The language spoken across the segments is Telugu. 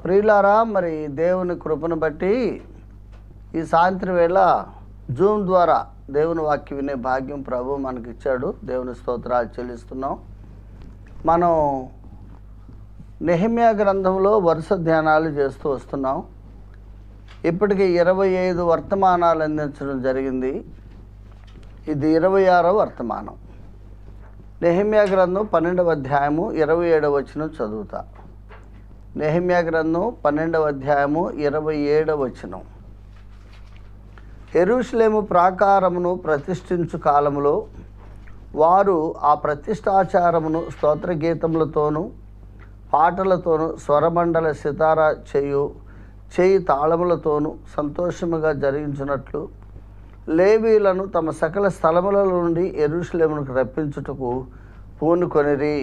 ప్రియులారా, మరి దేవుని కృపను బట్టి ఈ సాయంత్రం వేళ జూమ్ ద్వారా దేవుని వాక్యం వినే భాగ్యం ప్రభు మనకి ఇచ్చాడు. దేవుని స్తోత్రాలు చెల్లిస్తున్నాం. మనం నెహెమ్యా గ్రంథంలో వరుస ధ్యానాలు చేస్తూ వస్తున్నాం. ఇప్పటికి 25 వర్తమానాలు అందించడం జరిగింది. ఇది 26వ వర్తమానం. నెహెమ్యా గ్రంథం 12వ అధ్యాయము 27వ వచనం చదువుతా. నెహెమ్యా గ్రంథం 12వ అధ్యాయము 27వ వచనం. యెరూషలేము ప్రాకారమును ప్రతిష్ఠించు కాలములో వారు ఆ ప్రతిష్ఠాచారమును స్తోత్ర గీతములతోనూ పాటలతోనూ స్వరమండల సితార చేయి తాళములతోనూ సంతోషముగా జరిగించినట్లు లేవీలను తమ సకల స్థలముల నుండి యెరూషలేమునకు రప్పించుటకు పూనుకొనిరి.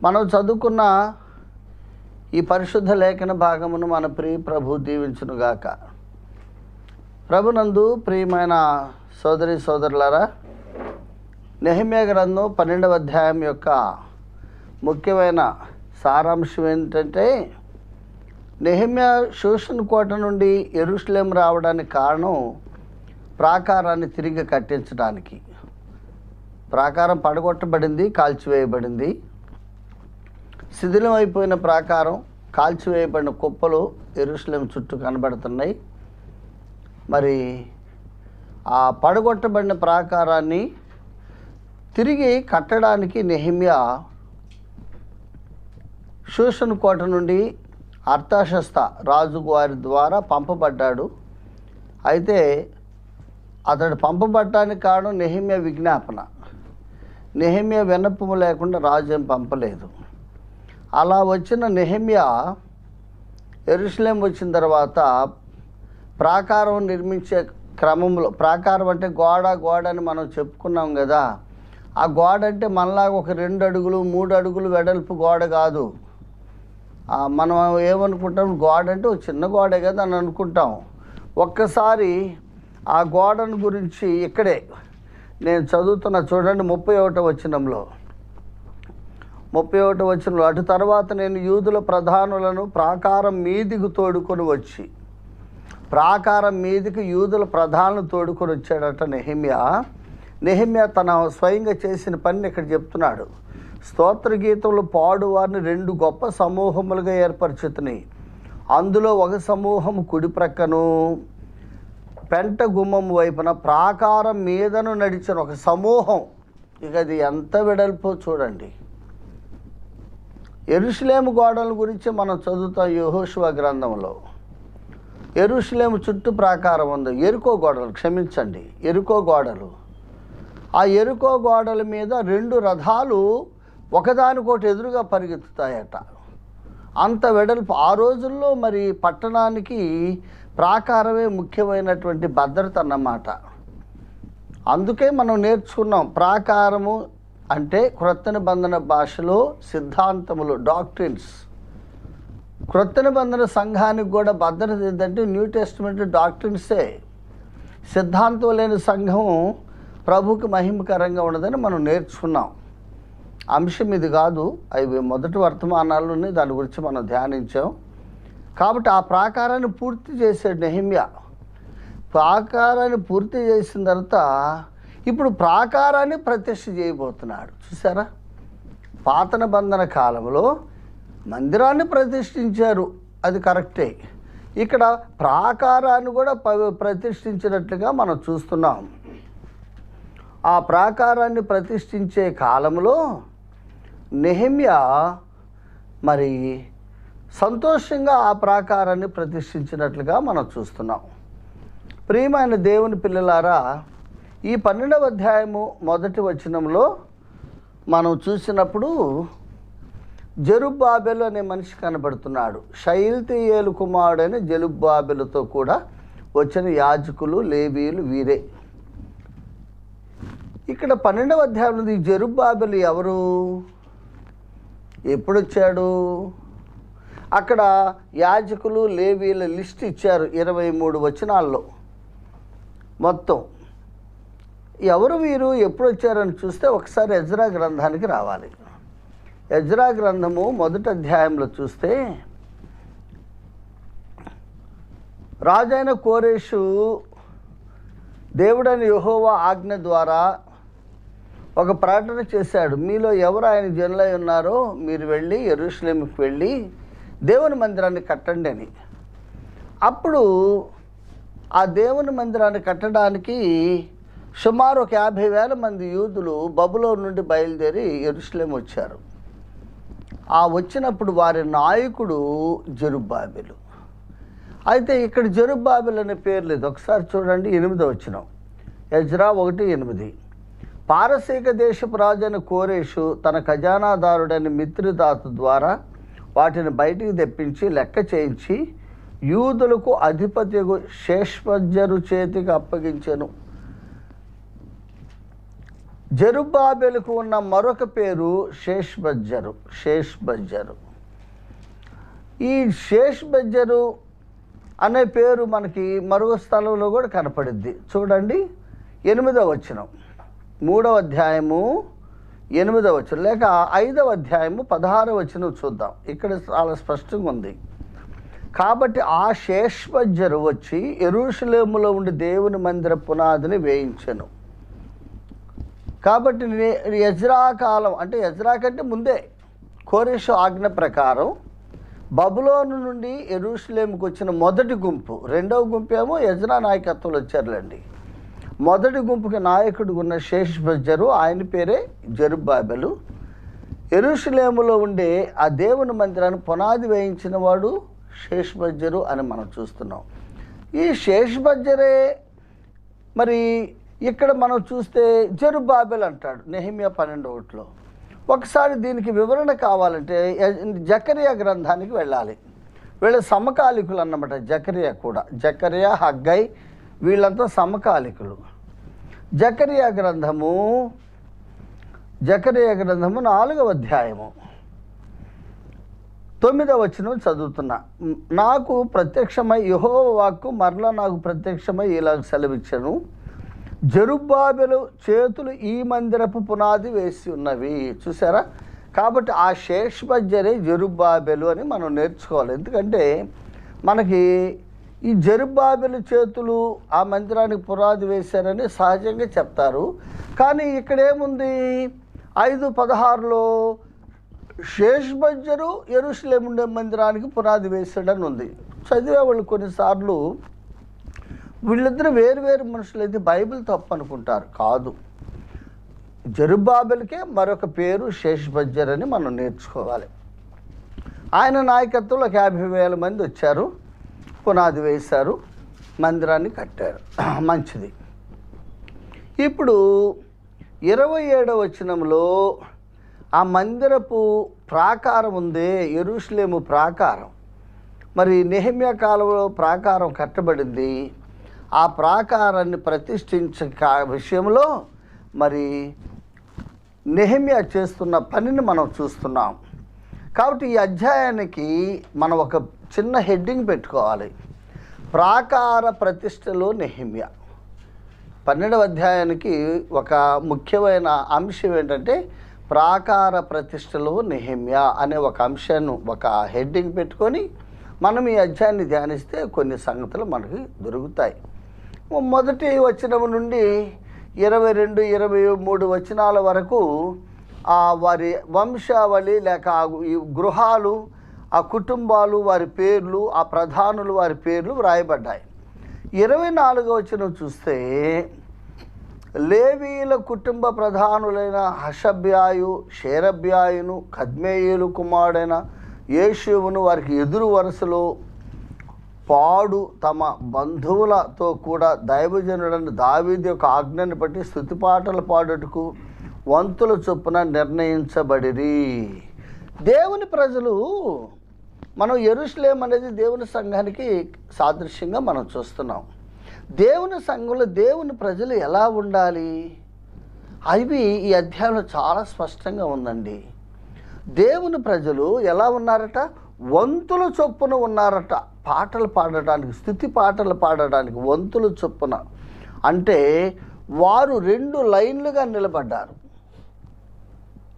మనం చదువుకున్న ఈ పరిశుద్ధ లేఖన భాగమును మన ప్రియ ప్రభు దీవించునుగాక. ప్రభునందు ప్రియమైన సోదరి సోదరులారా, నెహెమ్యా గ్రంథం 12వ అధ్యాయం యొక్క ముఖ్యమైన సారాంశం ఏంటంటే, నెహెమ్యా షూషన్ కోట నుండి యెరూషలేం రావడానికి కారణం ప్రాకారాన్ని తిరిగి కట్టించడానికి. ప్రాకారం పడగొట్టబడింది, కాల్చివేయబడింది. శిథిలం అయిపోయిన ప్రాకారం, కాల్చివేయబడిన కుప్పలు యెరూషలేం చుట్టూ కనబడుతున్నాయి. మరి ఆ పడగొట్టబడిన ప్రాకారాన్ని తిరిగి కట్టడానికి నెహెమ్యా షూషన్ కోట నుండి అర్తషస్త రాజు వారి ద్వారా పంపబడ్డాడు. అయితే అతడు పంపబడ్డానికి కారణం నెహెమ్యా విజ్ఞాపన. నెహెమ్యా విన్నపము లేకుండా రాజు ఏం పంపలేదు. అలా వచ్చిన నెహెమ్యా యెరూషలేం వచ్చిన తర్వాత ప్రాకారం నిర్మించే క్రమంలో, ప్రాకారం అంటే గోడ అని మనం చెప్పుకున్నాం కదా. ఆ గోడ అంటే మనలాగా ఒక 2 అడుగులు 3 అడుగులు వెడల్పు గోడ కాదు. మనం ఏమనుకుంటాం, గోడ అంటే ఒక చిన్న గోడే కదా అని అనుకుంటాం. ఒక్కసారి ఆ గోడను గురించి ఇక్కడే నేను చదువుతున్న చూడండి, 31వ వచనంలో. 31వ వచనంలో, అటు తర్వాత నేను యూదుల ప్రధానులను ప్రాకారం మీదికి తోడుకొని వచ్చి, ప్రాకారం మీదికి యూదుల ప్రధానులు తోడుకొని వచ్చాడట నెహెమ్యా. నెహెమ్యా తన స్వయంగా చేసిన పనిని ఇక్కడ చెప్తున్నాడు. స్తోత్ర గీతములు పాడు వారిని 2 గొప్ప సమూహములుగా ఏర్పరచుతున్నాయి. అందులో ఒక సమూహం కుడి ప్రక్కను పెంట గుమ్మం వైపున ప్రాకారం మీదను నడిచిన ఒక సమూహం. ఇక అది ఎంత వెడల్పో చూడండి. యెరూషలేము గోడల గురించి మనం చదువుతాం యెహోషువ గ్రంథంలో. యెరూషలేము చుట్టూ ప్రాకారం ఉంది. ఎరుకో గోడలు. ఆ ఎరుకో గోడల మీద 2 రథాలు ఒకదానికొకటి ఎదురుగా పరిగెత్తుతాయట. అంత వెడల్పు. ఆ రోజుల్లో మరి పట్టణానికి ప్రాకారమే ముఖ్యమైనటువంటి భద్రత అన్నమాట. అందుకే మనం నేర్చుకున్నాం, ప్రాకారము అంటే క్రొత్త నిబంధన భాషలో సిద్ధాంతములు, డాక్ట్రిన్స్. క్రొత్త నిబంధన సంఘానికి కూడా భద్రత ఏంటంటే న్యూ టెస్టిమెంట్ డాక్ట్రిన్సే. సిద్ధాంతం లేని సంఘం ప్రభుకి మహిమకరంగా ఉండదని మనం నేర్చుకున్నాం. అంశం ఇది కాదు, అవి మొదటి వర్తమానాల్లోనే దాని గురించి మనం ధ్యానించాం. కాబట్టి ఆ ప్రాకారాన్ని పూర్తి చేశాడు నెహెమ్యా. ప్రాకారాన్ని పూర్తి చేసిన తర్వాత ఇప్పుడు ప్రాకారాన్ని ప్రతిష్ఠ చేయబోతున్నాడు. చూసారా, పాత నిబంధన కాలంలో మందిరాన్ని ప్రతిష్ఠించారు, అది కరెక్టే. ఇక్కడ ప్రాకారాన్ని కూడా ప్రతిష్ఠించినట్లుగా మనం చూస్తున్నాం. ఆ ప్రాకారాన్ని ప్రతిష్ఠించే కాలంలో నెహెమ్యా మరి సంతోషంగా ఆ ప్రాకారాన్ని ప్రతిష్ఠించినట్లుగా మనం చూస్తున్నాం. ప్రియమైన దేవుని పిల్లలారా, ఈ 12వ అధ్యాయము 1వ వచనంలో మనం చూసినప్పుడు జెరుబ్బాబెలు అనే మనిషి కనబడుతున్నాడు. షయల్తీయేలు కుమారుడైన జెరుబ్బాబెలుతో కూడా వచ్చిన యాజకులు లేవీయులు వీరే. ఇక్కడ 12వ అధ్యాయంలో ఈ జెరుబ్బాబెలు ఎవరు, ఎప్పుడు వచ్చాడు? అక్కడ యాజకులు లేవీయుల లిస్ట్ ఇచ్చారు 23 వచనాల్లో. మొత్తం ఎవరు వీరు, ఎప్పుడు వచ్చారని చూస్తే ఒకసారి ఎజ్రా గ్రంథానికి రావాలి. ఎజ్రా గ్రంథము 1వ అధ్యాయంలో చూస్తే రాజైన కోరేషు దేవుడైన యెహోవా ఆజ్ఞ ద్వారా ఒక ప్రకటన చేశాడు, మీలో ఎవరు ఆయన జనులై ఉన్నారో మీరు వెళ్ళి యెరూషలేముకి వెళ్ళి దేవుని మందిరాన్ని కట్టండి అని. అప్పుడు ఆ దేవుని మందిరాన్ని కట్టడానికి సుమారు ఒక 50,000 మంది యూదులు బబులోను నుండి బయలుదేరి యెరూషలేము వచ్చారు. ఆ వచ్చినప్పుడు వారి నాయకుడు జెరుబ్బాబెలు. అయితే ఇక్కడ జెరుబ్బాబెలు అనే పేరు లేదు. ఒకసారి చూడండి 8వ వచనం, ఎజ్రా 1:8. పారసీక దేశపు రాజైన కోరేషు తన ఖజానాదారుడైన మిత్రిదాతు ద్వారా వాటిని బయటికి తెప్పించి లెక్క చేయించి యూదులకు అధిపత్యకు షేష్బజ్జరు చేతికి అప్పగించెను. జెరుబ్బాబెలుకు ఉన్న మరొక పేరు షేష్బజ్జరు. ఈ షేష్బజ్జరు అనే పేరు మనకి మరొక స్థలంలో కూడా కనపడుద్ది. చూడండి 8వ వచనం, 3వ అధ్యాయము 8వ వచనం, లేక 5వ అధ్యాయము 16వ వచనం చూద్దాం. ఇక్కడ చాలా స్పష్టంగా ఉంది. కాబట్టి ఆ షేష్బజ్జరు వచ్చి యెరూషలేములో ఉండి దేవుని మందిర పునాదిని వేయించెను. కాబట్టి ఎజ్రా కాలం, అంటే ఎజ్రా కంటే ముందే కోరేషు ఆజ్ఞ ప్రకారం బబులోను నుండి యెరూషలేముకు వచ్చిన మొదటి గుంపు, రెండవ గుంపు ఏమో ఎజ్రా నాయకత్వంలో వచ్చారులేండి. మొదటి గుంపుకి నాయకుడు ఉన్న షేష్బజ్జరు, ఆయన పేరే జెరుబ్బాబెలు. యెరూషలేములో ఉండే ఆ దేవుని మందిరాన్ని పునాది వేయించిన వాడు షేష్బజ్జరు అని మనం చూస్తున్నాం. ఈ షేష్బజ్జరే మరి ఇక్కడ మనం చూస్తే జెరుబ్బాబెలు అంటాడు నెహెమ్యా 12:1. ఒకసారి దీనికి వివరణ కావాలంటే జకరియా గ్రంథానికి వెళ్ళాలి. వీళ్ళ సమకాలికులు అన్నమాట. జకరియా హగ్గై వీళ్ళంతా సమకాలికులు. జకరియా గ్రంథము 4వ అధ్యాయము 9వ వచనం చదువుతున్నా. నాకు ప్రత్యక్షమై యెహోవా వాక్కు మరలా నాకు ప్రత్యక్షమై ఇలా సెలవిచ్చాను, జెరుబ్బాబెలు చేతులు ఈ మందిరపు పునాది వేసి ఉన్నవి. చూసారా? కాబట్టి ఆ షేష్బజ్జరే జెరుబ్బాబెలు అని మనం నేర్చుకోవాలి. ఎందుకంటే మనకి ఈ జెరుబ్బాబెలు చేతులు ఆ మందిరానికి పునాది వేశారని సహజంగా చెప్తారు. కానీ ఇక్కడ ఏముంది, 5:16లో షేష్బజ్జరు యెరూషలేము మందిరానికి పునాది వేశాడని ఉంది. చదివేవాళ్ళు కొన్నిసార్లు వీళ్ళిద్దరు వేరు మనుషులైతే బైబిల్ తప్పు అనుకుంటారు. కాదు, జెరుబ్బాబెలుకే మరొక పేరు షేష్బజ్జర్ అని మనం నేర్చుకోవాలి. ఆయన నాయకత్వంలో 50,000 మంది వచ్చారు, పునాది వేశారు, మందిరాన్ని కట్టారు. మంచిది. ఇప్పుడు 27వ వచనంలో ఆ మందిరపు ప్రాకారం ఉందే, యెరూషలేము ప్రాకారం. మరి నెహెమ్యా కాలంలో ప్రాకారం కట్టబడింది. ఆ ప్రాకారాన్ని ప్రతిష్ఠించే విషయంలో మరి నెహెమ్యా చేస్తున్న పనిని మనం చూస్తున్నాం. కాబట్టి ఈ అధ్యాయానికి మనం ఒక చిన్న హెడ్డింగ్ పెట్టుకోవాలి, ప్రాకార ప్రతిష్టలో నెహెమ్యా. 12వ అధ్యాయానికి ఒక ముఖ్యమైన అంశం ఏంటంటే ప్రాకార ప్రతిష్టలో నెహెమ్యా అనే ఒక అంశాన్ని, ఒక హెడ్డింగ్ పెట్టుకొని మనం ఈ అధ్యాయాన్ని ధ్యానిస్తే కొన్ని సంగతులు మనకి దొరుకుతాయి. మొదటి వచనం నుండి 22-23 వచనాల వరకు వారి వంశావళి లేక ఈ గృహాలు, ఆ కుటుంబాలు, వారి పేర్లు, ఆ ప్రధానులు వారి పేర్లు వ్రాయబడ్డాయి. 24వ వచనం చూస్తే లేవీయుల కుటుంబ ప్రధానులైన హషబ్యాయు, షేరబ్యాయును, కద్మేయేలు కుమారుడైన యేషువును వారికి ఎదురు వరుసలో పాడు తమ బంధువులతో కూడా దైవజనుడైన దావీదు యొక్క ఆజ్ఞను బట్టి స్తుతిపాటలు పాడుటకు వంతుల చొప్పున నిర్ణయించబడిరి. దేవుని ప్రజలు, మనం యెరూషలేము అనేది దేవుని సంఘానికి సాదృశ్యంగా మనం చూస్తున్నాం. దేవుని సంఘంలో దేవుని ప్రజలు ఎలా ఉండాలి అవి ఈ అధ్యాయంలో చాలా స్పష్టంగా ఉందండి. దేవుని ప్రజలు ఎలా ఉన్నారట, వంతుల చొప్పున ఉన్నారట. పాటలు పాడటానికి, స్తుతి పాటలు పాడటానికి వంతుల చొప్పున అంటే వారు 2 లైన్లుగా నిలబడ్డారు.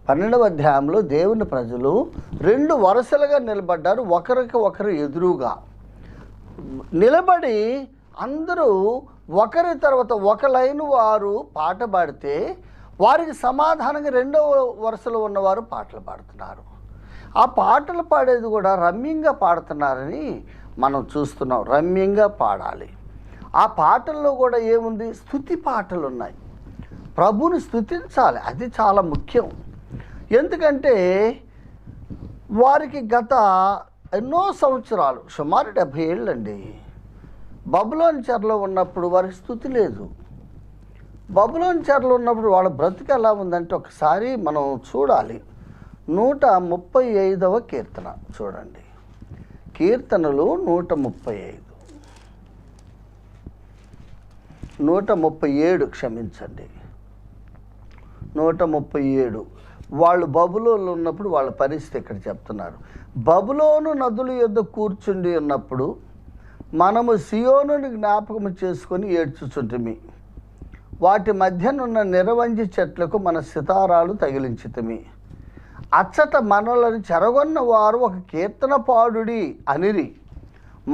12వ అధ్యాయంలో దేవుని ప్రజలు 2 వరుసలుగా నిలబడ్డారు, ఒకరికి ఒకరు ఎదురుగా. నిలబడి అందరూ ఒకరి తర్వాత ఒక లైన్ వారు పాట పాడితే వారికి సమాధానంగా రెండవ వరుసలో ఉన్నవారు పాటలు పాడుతున్నారు. ఆ పాటలు పాడేది కూడా రమ్యంగా పాడుతున్నారని మనం చూస్తున్నాం. రమ్యంగా పాడాలి. ఆ పాటల్లో కూడా ఏముంది? స్తుతి పాటలు ఉన్నాయి. ప్రభువుని స్తుతించాలి, అది చాలా ముఖ్యం. ఎందుకంటే వారికి గత ఎన్నో సంవత్సరాలు, సుమారు 70 ఏళ్ళండి, బబులోను చెరలో ఉన్నప్పుడు వారికి స్తుతి లేదు. బబులోను చెరలో ఉన్నప్పుడు వాళ్ళ బ్రతుకు ఎలా ఉందంటే ఒకసారి మనం చూడాలి. 135వ కీర్తన చూడండి. కీర్తనలు 135, 137 క్షమించండి, 137. వాళ్ళు బబులోనులో ఉన్నప్పుడు వాళ్ళ పరిస్థితి ఇక్కడ చెప్తున్నారు. బబులోను నదుల యొద్ద కూర్చుండి ఉన్నప్పుడు మనము సియోనుని జ్ఞాపకం చేసుకొని ఏడ్చుచుంటిమి. వాటి మధ్యనున్న నిరవంజి చెట్లకు మన సితారాలు తగిలించితిమి. అచ్చట మనలను చెరగొన్న వారు ఒక కీర్తన పాడుడి అనిరి.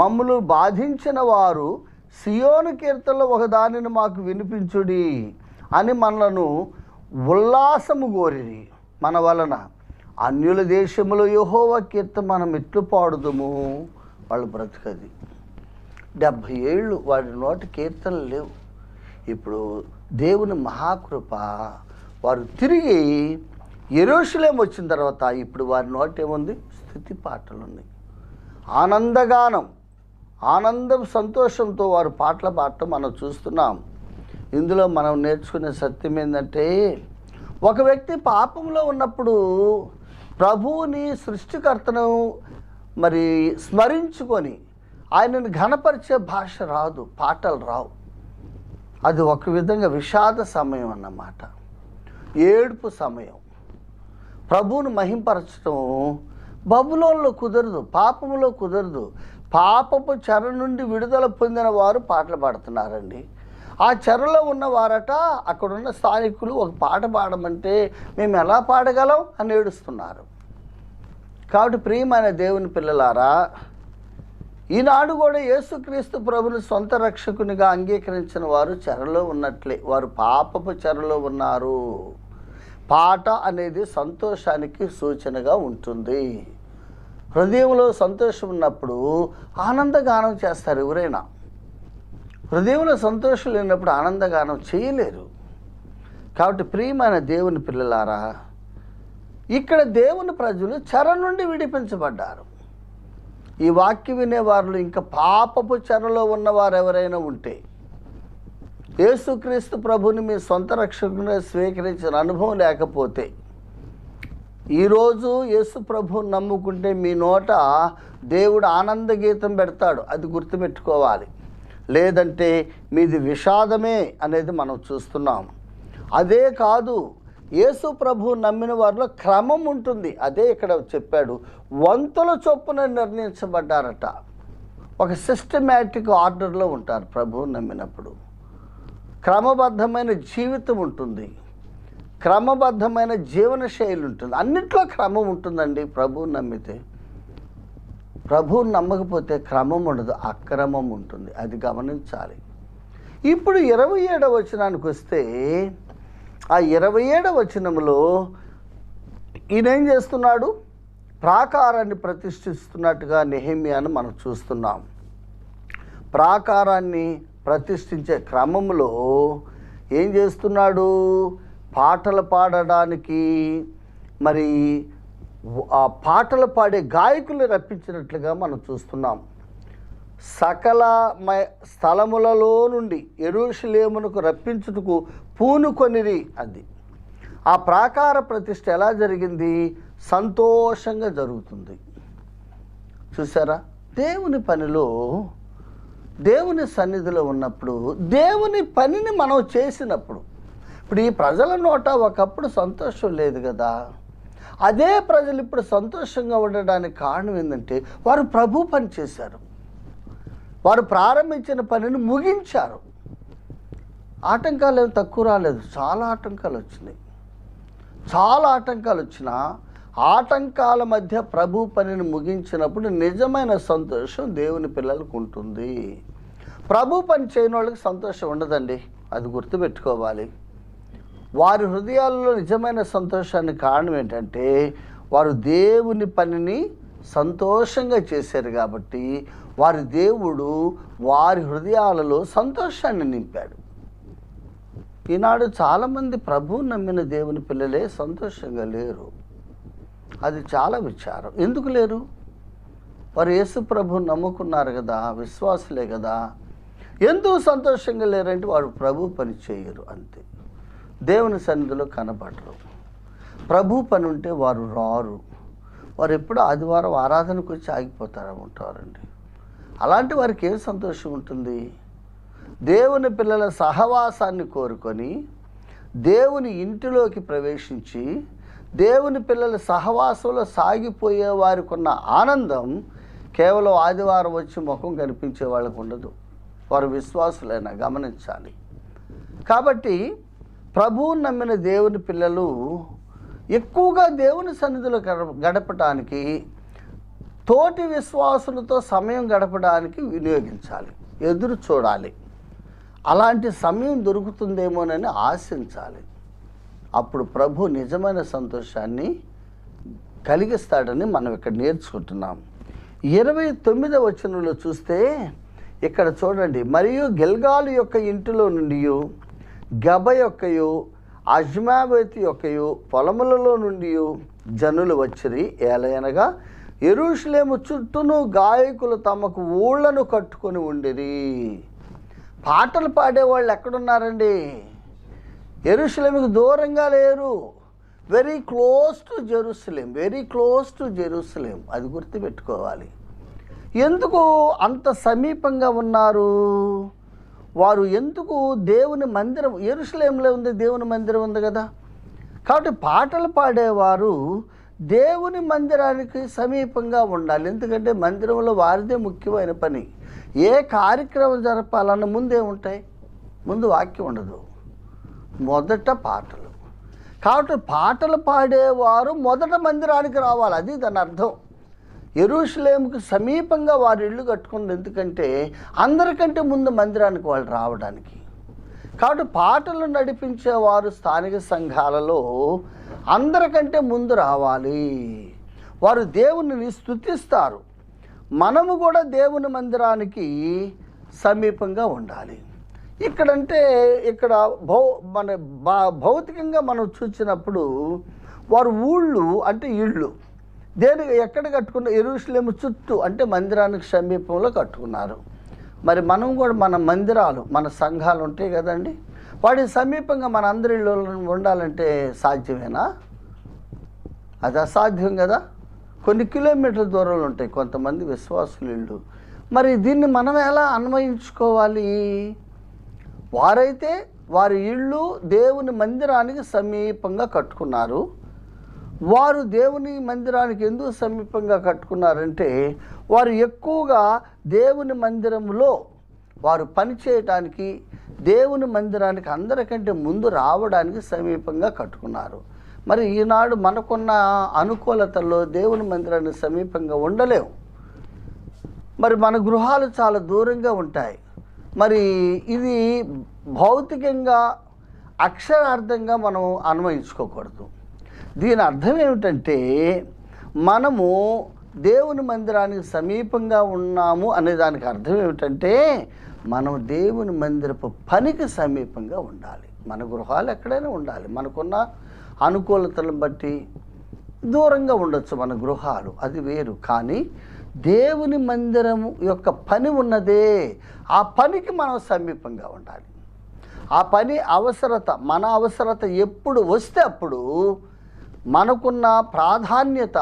మమ్ములు బాధించిన వారు సియోను కీర్తనలో ఒకదానిని మాకు వినిపించుడి అని మనలను ఉల్లాసము కోరిరి. మన వలన అన్యుల దేశములో యెహోవా కీర్తన మనం ఎట్లు పాడుదుము. వాళ్ళు బ్రతుకది 70 ఏళ్ళు వాడి నోటి కీర్తనలు లేవు. ఇప్పుడు దేవుని మహాకృప, వారు తిరిగి యెరూషలేము వచ్చిన తర్వాత ఇప్పుడు వారి నోట ఏముంది? స్తుతి పాటలు ఉన్నాయి. ఆనందగానం, ఆనందం, సంతోషంతో వారు పాటలు పాడటం మనం చూస్తున్నాం. ఇందులో మనం నేర్చుకునే సత్యం ఏంటంటే, ఒక వ్యక్తి పాపంలో ఉన్నప్పుడు ప్రభువుని సృష్టికర్తను మరి స్మరించుకొని ఆయనను ఘనపరిచే భాష రాదు, పాటలు రావు. అది ఒక విధంగా విషాద సమయం అన్నమాట, ఏడుపు సమయం. ప్రభువును మహింపరచడం బబులోనులో కుదరదు, పాపములో కుదరదు. పాపపు చెర నుండి విడుదల పొందిన వారు పాటలు పాడుతున్నారండి. ఆ చెరలో ఉన్నవారట, అక్కడున్న స్థానికులు ఒక పాట పాడమంటే మేము ఎలా పాడగలం అని ఏడుస్తున్నారు. కాబట్టి ప్రియమైన దేవుని పిల్లలారా, ఈనాడు కూడా యేసుక్రీస్తు ప్రభుని సొంత రక్షకునిగా అంగీకరించిన వారు చెరలో ఉన్నట్లే, వారు పాపపు చెరలో ఉన్నారు. పాట అనేది సంతోషానికి సూచనగా ఉంటుంది. హృదయంలో సంతోషం ఉన్నప్పుడు ఆనందగానం చేస్తారు ఎవరైనా. హృదయంలో సంతోషం లేనప్పుడు ఆనందగానం చేయలేరు. కాబట్టి ప్రియమైన దేవుని పిల్లలారా, ఇక్కడ దేవుని ప్రజలు చెర నుండి విడిపించబడ్డారు. ఈ వాక్యం వినేవారు ఇంకా పాపపు చెరలో ఉన్నవారు ఎవరైనా ఉంటే, యేసుక్రీస్తు ప్రభుని మీ సొంత రక్షకునిగా స్వీకరించిన అనుభవం లేకపోతే, ఈరోజు యేసు ప్రభుని నమ్ముకుంటే మీ నోట దేవుడు ఆనంద గీతం పెడతాడు, అది గుర్తుపెట్టుకోవాలి. లేదంటే మీది విషాదమే అనేది మనం చూస్తున్నాం. అదే కాదు, యేసు ప్రభు నమ్మిన వారిలో క్రమం ఉంటుంది. అదే ఇక్కడ చెప్పాడు, వంతుల చొప్పున నిర్ణయించబడ్డారట. ఒక సిస్టమేటిక్ ఆర్డర్లో ఉంటారు ప్రభువు నమ్మినప్పుడు. క్రమబద్ధమైన జీవితం ఉంటుంది, క్రమబద్ధమైన జీవన శైలి ఉంటుంది. అన్నిట్లో క్రమం ఉంటుందండి ప్రభువుని నమ్మితే. ప్రభువుని నమ్మకపోతే క్రమం ఉండదు, అక్రమం ఉంటుంది. అది గమనించాలి. ఇప్పుడు 27వ వచనానికి వస్తే, ఆ 27వ వచనంలో ఈయన ఏం చేస్తున్నాడు? ప్రాకారాన్ని ప్రతిష్ఠిస్తున్నట్టుగా నెహెమ్యాను మనం చూస్తున్నాం. ప్రాకారాన్ని ప్రతిష్ఠించే క్రమంలో ఏం చేస్తున్నాడు? పాటలు పాడడానికి మరి ఆ పాటలు పాడే గాయకుల్ని రప్పించినట్లుగా మనం చూస్తున్నాం. సకల స్థలములలో నుండి యెరూషలేమునకు రప్పించుటకు పూనుకొనిరి. అది ఆ ప్రాకార ప్రతిష్ఠ ఎలా జరిగింది? సంతోషంగా జరుగుతుంది. చూసారా? దేవుని పనిలో, దేవుని సన్నిధిలో ఉన్నప్పుడు, దేవుని పనిని మనం చేసినప్పుడు, ఇప్పుడు ఈ ప్రజల నోట ఒకప్పుడు సంతోషం లేదు కదా, అదే ప్రజలు ఇప్పుడు సంతోషంగా ఉండడానికి కారణం ఏంటంటే వారు ప్రభు పని చేశారు, వారు ప్రారంభించిన పనిని ముగించారు. ఆటంకాలు ఏమి తక్కువ రాలేదు, చాలా ఆటంకాలు వచ్చినాయి. చాలా ఆటంకాలు వచ్చినా ఆటంకాల మధ్య ప్రభు పనిని ముగించినప్పుడు నిజమైన సంతోషం దేవుని పిల్లలకు ఉంటుంది. ప్రభు పని చేయని వాళ్ళకి సంతోషం ఉండదండి, అది గుర్తుపెట్టుకోవాలి. వారి హృదయాల్లో నిజమైన సంతోషానికి కారణం ఏంటంటే వారు దేవుని పనిని సంతోషంగా చేశారు కాబట్టి వారి దేవుడు వారి హృదయాలలో సంతోషాన్ని నింపాడు. ఈనాడు చాలామంది ప్రభువు నమ్మిన దేవుని పిల్లలే సంతోషంగా లేరు. అది చాలా విచారం. ఎందుకు లేరు? వారు యేసు ప్రభువుని నమ్ముకున్నారు కదా, విశ్వాసులే కదా. ఎందుకు సంతోషంగా లేరంటే వారు ప్రభు పని చేయరు, అంతే. దేవుని సన్నిధిలో కనబడరు. ప్రభు పని ఉంటే వారు రారు. వారు ఎప్పుడు ఆదివారం ఆరాధనకు వచ్చి ఆగిపోతారంటారండి. అలాంటి వారికి ఏం సంతోషం ఉంటుంది? దేవుని పిల్లల సహవాసాన్ని కోరుకొని దేవుని ఇంటిలోకి ప్రవేశించి దేవుని పిల్లల సహవాసంలో సాగిపోయే వారికి ఉన్న ఆనందం కేవలం ఆదివారం వచ్చి ముఖం కనిపించే వాళ్ళకు ఉండదు. వారు విశ్వాసులైనా గమనించాలి. కాబట్టి ప్రభువుని నమ్మిన దేవుని పిల్లలు ఎక్కువగా దేవుని సన్నిధిలో గడపడానికి, తోటి విశ్వాసులతో సమయం గడపడానికి వినియోగించాలి, ఎదురు చూడాలి. అలాంటి సమయం దొరుకుతుందేమోనని ఆశించాలి. అప్పుడు ప్రభు నిజమైన సంతోషాన్ని కలిగిస్తాడని మనం ఇక్కడ నేర్చుకుంటున్నాం. 29వ వచనంలో చూస్తే ఇక్కడ చూడండి, మరియు గిల్గాలు యొక్క ఇంటిలో నుండి గబ యొక్కయు అజ్మావేతు యొక్కయు పొలములలో నుండి జనులు వచ్చిరి. ఏలయనగా యెరూషలేము చుట్టూను గాయకులు తమకు ఊళ్ళను కట్టుకొని ఉండిరి. పాటలు పాడేవాళ్ళు ఎక్కడున్నారండి? యెరూషలేముకు దూరంగా లేరు. Very close to Jerusalem, very close to Jerusalem. అది గుర్తుపెట్టుకోవాలి. ఎందుకు అంత సమీపంగా ఉన్నారు వారు? ఎందుకు? దేవుని మందిరం యెరూషలేంలో ఉంది, దేవుని మందిరం ఉంది కదా. కాబట్టి పాటలు పాడేవారు దేవుని మందిరానికి సమీపంగా ఉండాలి. ఎందుకంటే మందిరంలో వారిదే ముఖ్యమైన పని. ఏ కార్యక్రమం జరపాలన్న ముందే ఉంటాయి, ముందు వాక్యం ఉండదు, మొదట పాటలు. కాబట్టి పాటలు పాడేవారు మొదట మందిరానికి రావాలి, అది దాని అర్థం. యెరూషలేముకు సమీపంగా వారు ఇల్లు కట్టుకుంది ఎందుకంటే అందరికంటే ముందు మందిరానికి వాళ్ళు రావడానికి. కాబట్టి పాటలు నడిపించేవారు స్థానిక సంఘాలలో అందరికంటే ముందు రావాలి. వారు దేవునిని స్తుతిస్తారు. మనము కూడా దేవుని మందిరానికి సమీపంగా ఉండాలి. ఇక్కడ భౌతికంగా మనం చూసినప్పుడు వారు ఊళ్ళు అంటే ఇళ్ళు ఎక్కడ కట్టుకున్న? యెరూషలేము చుట్టూ అంటే మందిరానికి సమీపంలో కట్టుకున్నారు. మరి మనం కూడా మన మందిరాలు, మన సంఘాలు ఉంటాయి కదండి, వాటి సమీపంగా మన అందరి ఇళ్ళు ఉండాలంటే సాధ్యమేనా? అది అసాధ్యం కదా. కొన్ని కిలోమీటర్ల దూరంలో ఉంటాయి కొంతమంది విశ్వాసుల ఇళ్ళు. మరి దీన్ని మనం ఎలా అన్వయించుకోవాలి? వారైతే వారి ఇళ్ళు దేవుని మందిరానికి సమీపంగా కట్టుకున్నారు. వారు దేవుని మందిరానికి ఎందుకు సమీపంగా కట్టుకున్నారంటే వారు ఎక్కువగా దేవుని మందిరంలో వారు పనిచేయటానికి, దేవుని మందిరానికి అందరికంటే ముందు రావడానికి సమీపంగా కట్టుకున్నారు. మరి ఈనాడు మనకున్న అనుకూలతల్లో దేవుని మందిరానికి సమీపంగా ఉండలేము. మరి మన గృహాలు చాలా దూరంగా ఉంటాయి. మరి ఇది భౌతికంగా అక్షరార్థంగా మనం అన్వయించుకోకూడదు. దీని అర్థం ఏమిటంటే మనము దేవుని మందిరానికి సమీపంగా ఉన్నాము అనే దానికి అర్థం ఏమిటంటే మనం దేవుని మందిరపు పనికి సమీపంగా ఉండాలి. మన గృహాలు ఎక్కడైనా ఉండాలి. మనకున్న అనుకూలతలను బట్టి దూరంగా ఉండొచ్చు మన గృహాలు, అది వేరు. కానీ దేవుని మందిరము యొక్క పని ఉన్నదే, ఆ పనికి మనం సమీపంగా ఉండాలి. ఆ పని అవసరత, మన అవసరత ఎప్పుడు వస్తే అప్పుడు మనకున్న ప్రాధాన్యత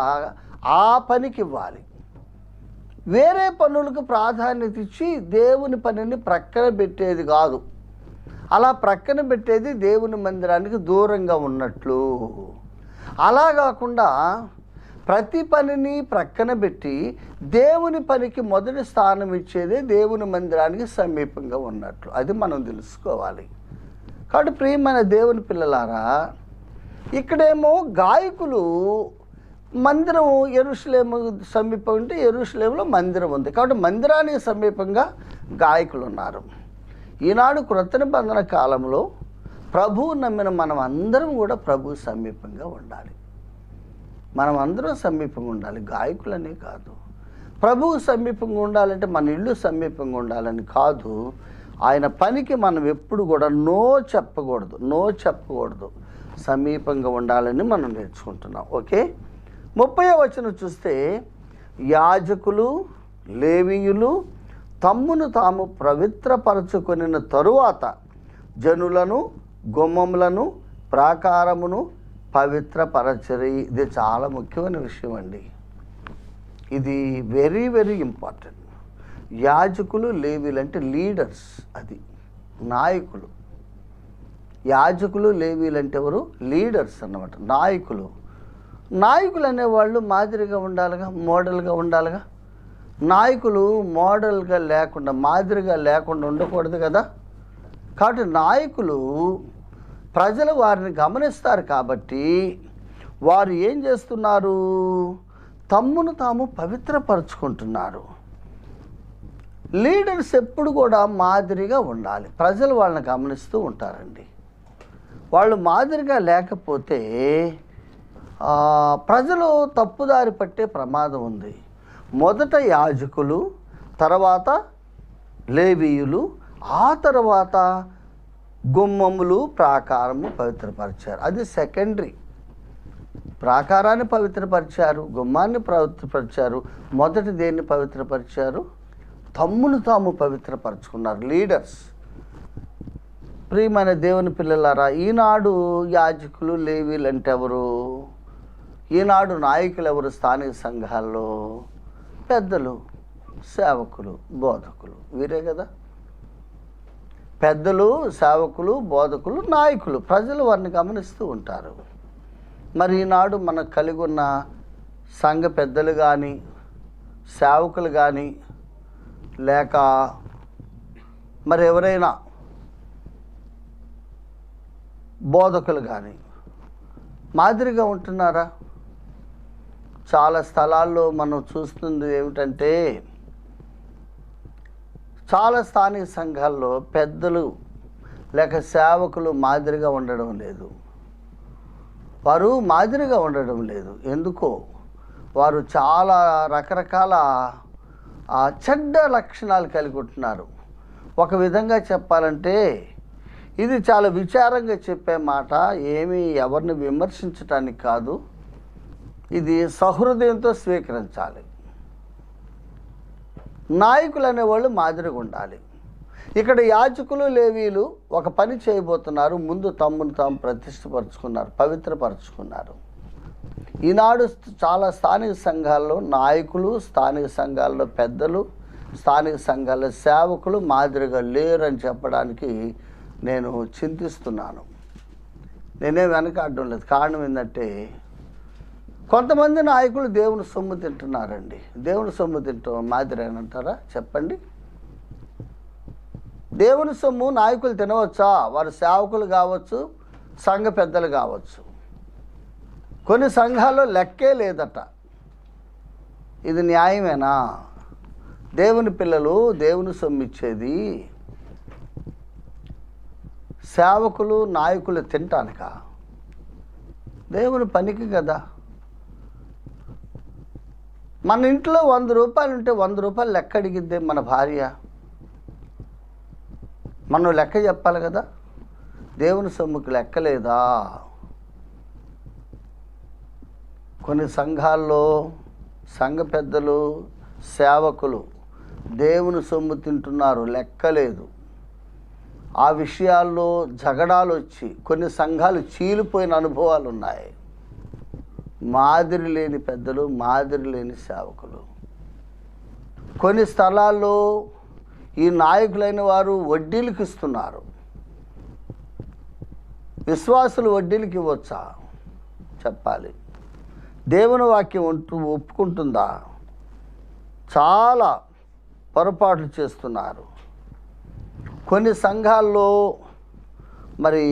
ఆ పనికి ఇవ్వాలి. వేరే పనులకు ప్రాధాన్యత ఇచ్చి దేవుని పనిని ప్రక్కన పెట్టేది కాదు. అలా ప్రక్కన పెట్టేది దేవుని మందిరానికి దూరంగా ఉన్నట్లు. అలా కాకుండా ప్రతి పనిని ప్రక్కన పెట్టి దేవుని పనికి మొదటి స్థానం ఇచ్చేదే దేవుని మందిరానికి సమీపంగా ఉన్నట్లు. అది మనం తెలుసుకోవాలి. కాబట్టి ప్రియమైన దేవుని పిల్లలారా, ఇక్కడేమో గాయకులు మందిరం యెరూషలేము సమీపం ఉంటే యెరూషలేములో మందిరం ఉంది. కాబట్టి మందిరానికి సమీపంగా గాయకులు ఉన్నారు. ఈనాడు క్రొత్త నిబంధన కాలంలో ప్రభువు నమ్మిన మనం అందరం కూడా ప్రభువు సమీపంగా ఉండాలి. మనం అందరం సమీపంగా ఉండాలి, గాయకులనే కాదు. ప్రభువు సమీపంగా ఉండాలంటే మన ఇల్లు సమీపంగా ఉండాలని కాదు. ఆయన పనికి మనం ఎప్పుడు కూడా నో చెప్పకూడదు, సమీపంగా ఉండాలని మనం నేర్చుకుంటున్నాం. ఓకే, 30వ వచనం చూస్తే, యాజకులు లేవీయులు తమ్మును తాము పవిత్రపరచుకొనిన తరువాత జనులను, గుమ్మములను, ప్రాకారమును పవిత్రపరచరి. ఇది చాలా ముఖ్యమైన విషయం అండి. ఇది వెరీ వెరీ ఇంపార్టెంట్. యాజకులు లేవీలు అంటే లీడర్స్, అది నాయకులు. యాజకులు లేవీలు అంటే ఎవరు? లీడర్స్ అన్నమాట, నాయకులు. నాయకులు అనేవాళ్ళు మాదిరిగా ఉండాలిగా, మోడల్గా ఉండాలిగా. నాయకులు మోడల్గా లేకుండా, మాదిరిగా లేకుండా ఉండకూడదు కదా. కాబట్టి నాయకులు ప్రజలు వారిని గమనిస్తారు. కాబట్టి వారు ఏం చేస్తున్నారు? తమ్మును తాము పవిత్రపరచుకుంటున్నారు. లీడర్స్ ఎప్పుడు కూడా మాదిరిగా ఉండాలి. ప్రజలు వాళ్ళని గమనిస్తూ ఉంటారండి. వాళ్ళు మాదిరిగా లేకపోతే ప్రజలు తప్పుదారి పట్టే ప్రమాదం ఉంది. మొదట యాజకులు, తర్వాత లేవీయులు, ఆ తర్వాత గుమ్మములు, ప్రాకారము పవిత్రపరిచారు. అది సెకండరీ. ప్రాకారాన్ని పవిత్రపరిచారు, గుమ్మాన్ని పవిత్రపరిచారు. మొదటి దేన్ని పవిత్రపరిచారు? తమ్మును తాము పవిత్రపరచుకున్నారు లీడర్స్. ప్రియమైన దేవుని పిల్లలారా, ఈనాడు యాజకులు లేవీలు అంటే ఎవరు? ఈనాడు నాయకులు ఎవరు? స్థానిక సంఘాల్లో పెద్దలు, సేవకులు, బోధకులు, వీరే కదా. పెద్దలు, సేవకులు, బోధకులు, నాయకులు. ప్రజలు వారిని గమనిస్తూ ఉంటారు. మరి ఈనాడు మనకు కలిగి ఉన్న సంఘ పెద్దలు కానీ, సేవకులు కానీ, లేక మరి ఎవరైనా బోధకులు కానీ మాదిరిగా ఉంటున్నారా? చాలా స్థలాల్లో మనం చూస్తుంది ఏమిటంటే, చాలా స్థానిక సంఘాల్లో పెద్దలు లేక సేవకులు మాదిరిగా ఉండడం లేదు. వారు మాదిరిగా ఉండడం లేదు. ఎందుకో? వారు చాలా రకరకాల చెడ్డ లక్షణాలు కలిగి ఉంటున్నారు. ఒక విధంగా చెప్పాలంటే, ఇది చాలా విచారంగా చెప్పే మాట, ఏమీ ఎవరిని విమర్శించటానికి కాదు, ఇది సహృదయంతో స్వీకరించాలి. నాయకులు అనేవాళ్ళు మాదిరిగా ఉండాలి. ఇక్కడ యాజకులు లేవీలు ఒక పని చేయబోతున్నారు. ముందు తమ్మును తాము ప్రతిష్టపరుచుకున్నారు, పవిత్రపరుచుకున్నారు. ఈనాడు చాలా స్థానిక సంఘాల్లో నాయకులు, స్థానిక సంఘాల్లో పెద్దలు, స్థానిక సంఘాల్లో సేవకులు మాదిరిగా లేరని చెప్పడానికి నేను చింతిస్తున్నాను. నేనే వెనకాడడం లేదు. కారణం ఏంటంటే, కొంతమంది నాయకులు దేవుని సొమ్ము తింటున్నారండి. దేవుని సొమ్ము తింటాం మాదిరి అని అంటారా? చెప్పండి. దేవుని సొమ్ము నాయకులు తినవచ్చా? వారు సేవకులు కావచ్చు, సంఘ పెద్దలు కావచ్చు. కొన్ని సంఘాల్లో లెక్కే లేదట. ఇది న్యాయమేనా? దేవుని పిల్లలు దేవుని సొమ్ము ఇచ్చేది సేవకులు, నాయకులు తింటానిక? దేవుని పనికి కదా. మన ఇంట్లో 100 రూపాయలు ఉంటే 100 రూపాయలు లెక్క అడిగిద్దే మన భార్య. మనం లెక్క చెప్పాలి కదా. దేవుని సొమ్ముకి లెక్కలేదా? కొన్ని సంఘాల్లో సంఘ పెద్దలు, సేవకులు దేవుని సొమ్ము తింటున్నారు, లెక్కలేదు. ఆ విషయాల్లో జగడాలు వచ్చి కొన్ని సంఘాలు చీలిపోయిన అనుభవాలు ఉన్నాయి. మాదిరి లేని పెద్దలు, మాదిరి లేని సేవకులు. కొన్ని స్థలాల్లో ఈ నాయకులైన వారు వడ్డీలకు ఇస్తున్నారు. విశ్వాసులు వడ్డీలకు ఇవ్వచ్చా? చెప్పాలి. దేవుని వాక్యం ఒప్పుకుంటుందా? చాలా పొరపాట్లు చేస్తున్నారు. కొన్ని సంఘాల్లో మరి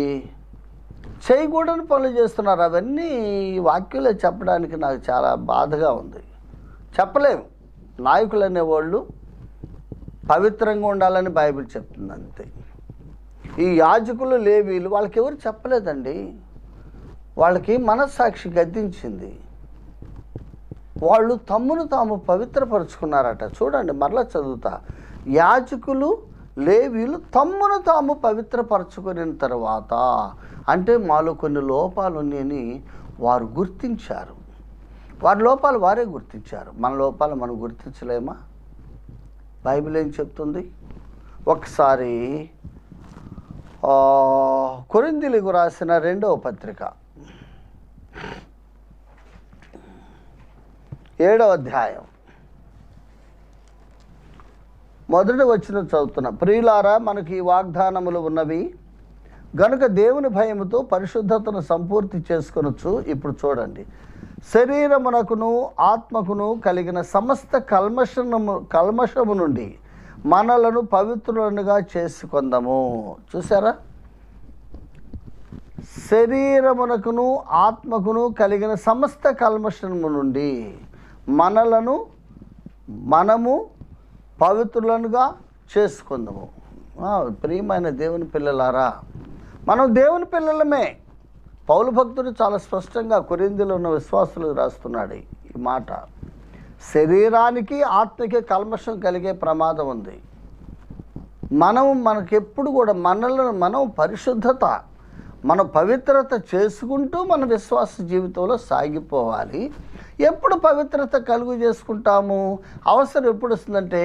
చేయకూడని పనులు చేస్తున్నారు. అవన్నీ వాక్యంలో చెప్పడానికి నాకు చాలా బాధగా ఉంది. చెప్పలేము. నాయకులు అనేవాళ్ళు పవిత్రంగా ఉండాలని బైబిల్ చెప్తుంది అంతే. ఈ యాజకులు లేవీలు వాళ్ళకి ఎవరు చెప్పలేదండి. వాళ్ళకి మనస్సాక్షి గద్దించింది. వాళ్ళు తమ్మును తాము పవిత్రపరుచుకున్నారట. చూడండి, మరలా చదువుతా. యాజకులు లేవీలు తమ్మును తాము పవిత్రపరచుకున్న తర్వాత, అంటే మాలో కొన్ని లోపాలు ఉన్నాయని వారు గుర్తించారు. వారి లోపాలు వారే గుర్తించారు. మన లోపాలు మనం గుర్తించలేమా? బైబిల్ ఏం చెప్తుంది? ఒకసారి కొరింథీయులకు రాసిన 2వ పత్రిక 7వ అధ్యాయం 1వ వచనం చదువుతున్నా. ప్రియులారా, మనకి ఈ వాగ్దానములు ఉన్నవి గనుక దేవుని భయముతో పరిశుద్ధతను సంపూర్తి చేసుకొనొచ్చు. ఇప్పుడు చూడండి, శరీరమునకును ఆత్మకును కలిగిన సమస్త కల్మషము నుండి మనలను పవిత్రులనుగా చేసుకొందాము. చూసారా? శరీరమునకును ఆత్మకును కలిగిన సమస్త కల్మషము నుండి మనము పవిత్రులనుగా చేసుకుందాము. ప్రియమైన దేవుని పిల్లలారా, మనం దేవుని పిల్లలమే. పౌలు భక్తుడు చాలా స్పష్టంగా కొరింథీలో ఉన్న విశ్వాసులకు రాస్తున్నాడు ఈ మాట. శరీరానికి ఆత్మకి కల్మషం కలిగే ప్రమాదం ఉంది. మనకెప్పుడు కూడా మనం పరిశుద్ధత, మన పవిత్రత చేసుకుంటూ మన విశ్వాస జీవితంలో సాగిపోవాలి. ఎప్పుడు పవిత్రత కలుగు చేసుకుంటాము? అవసరం ఎప్పుడు వస్తుందంటే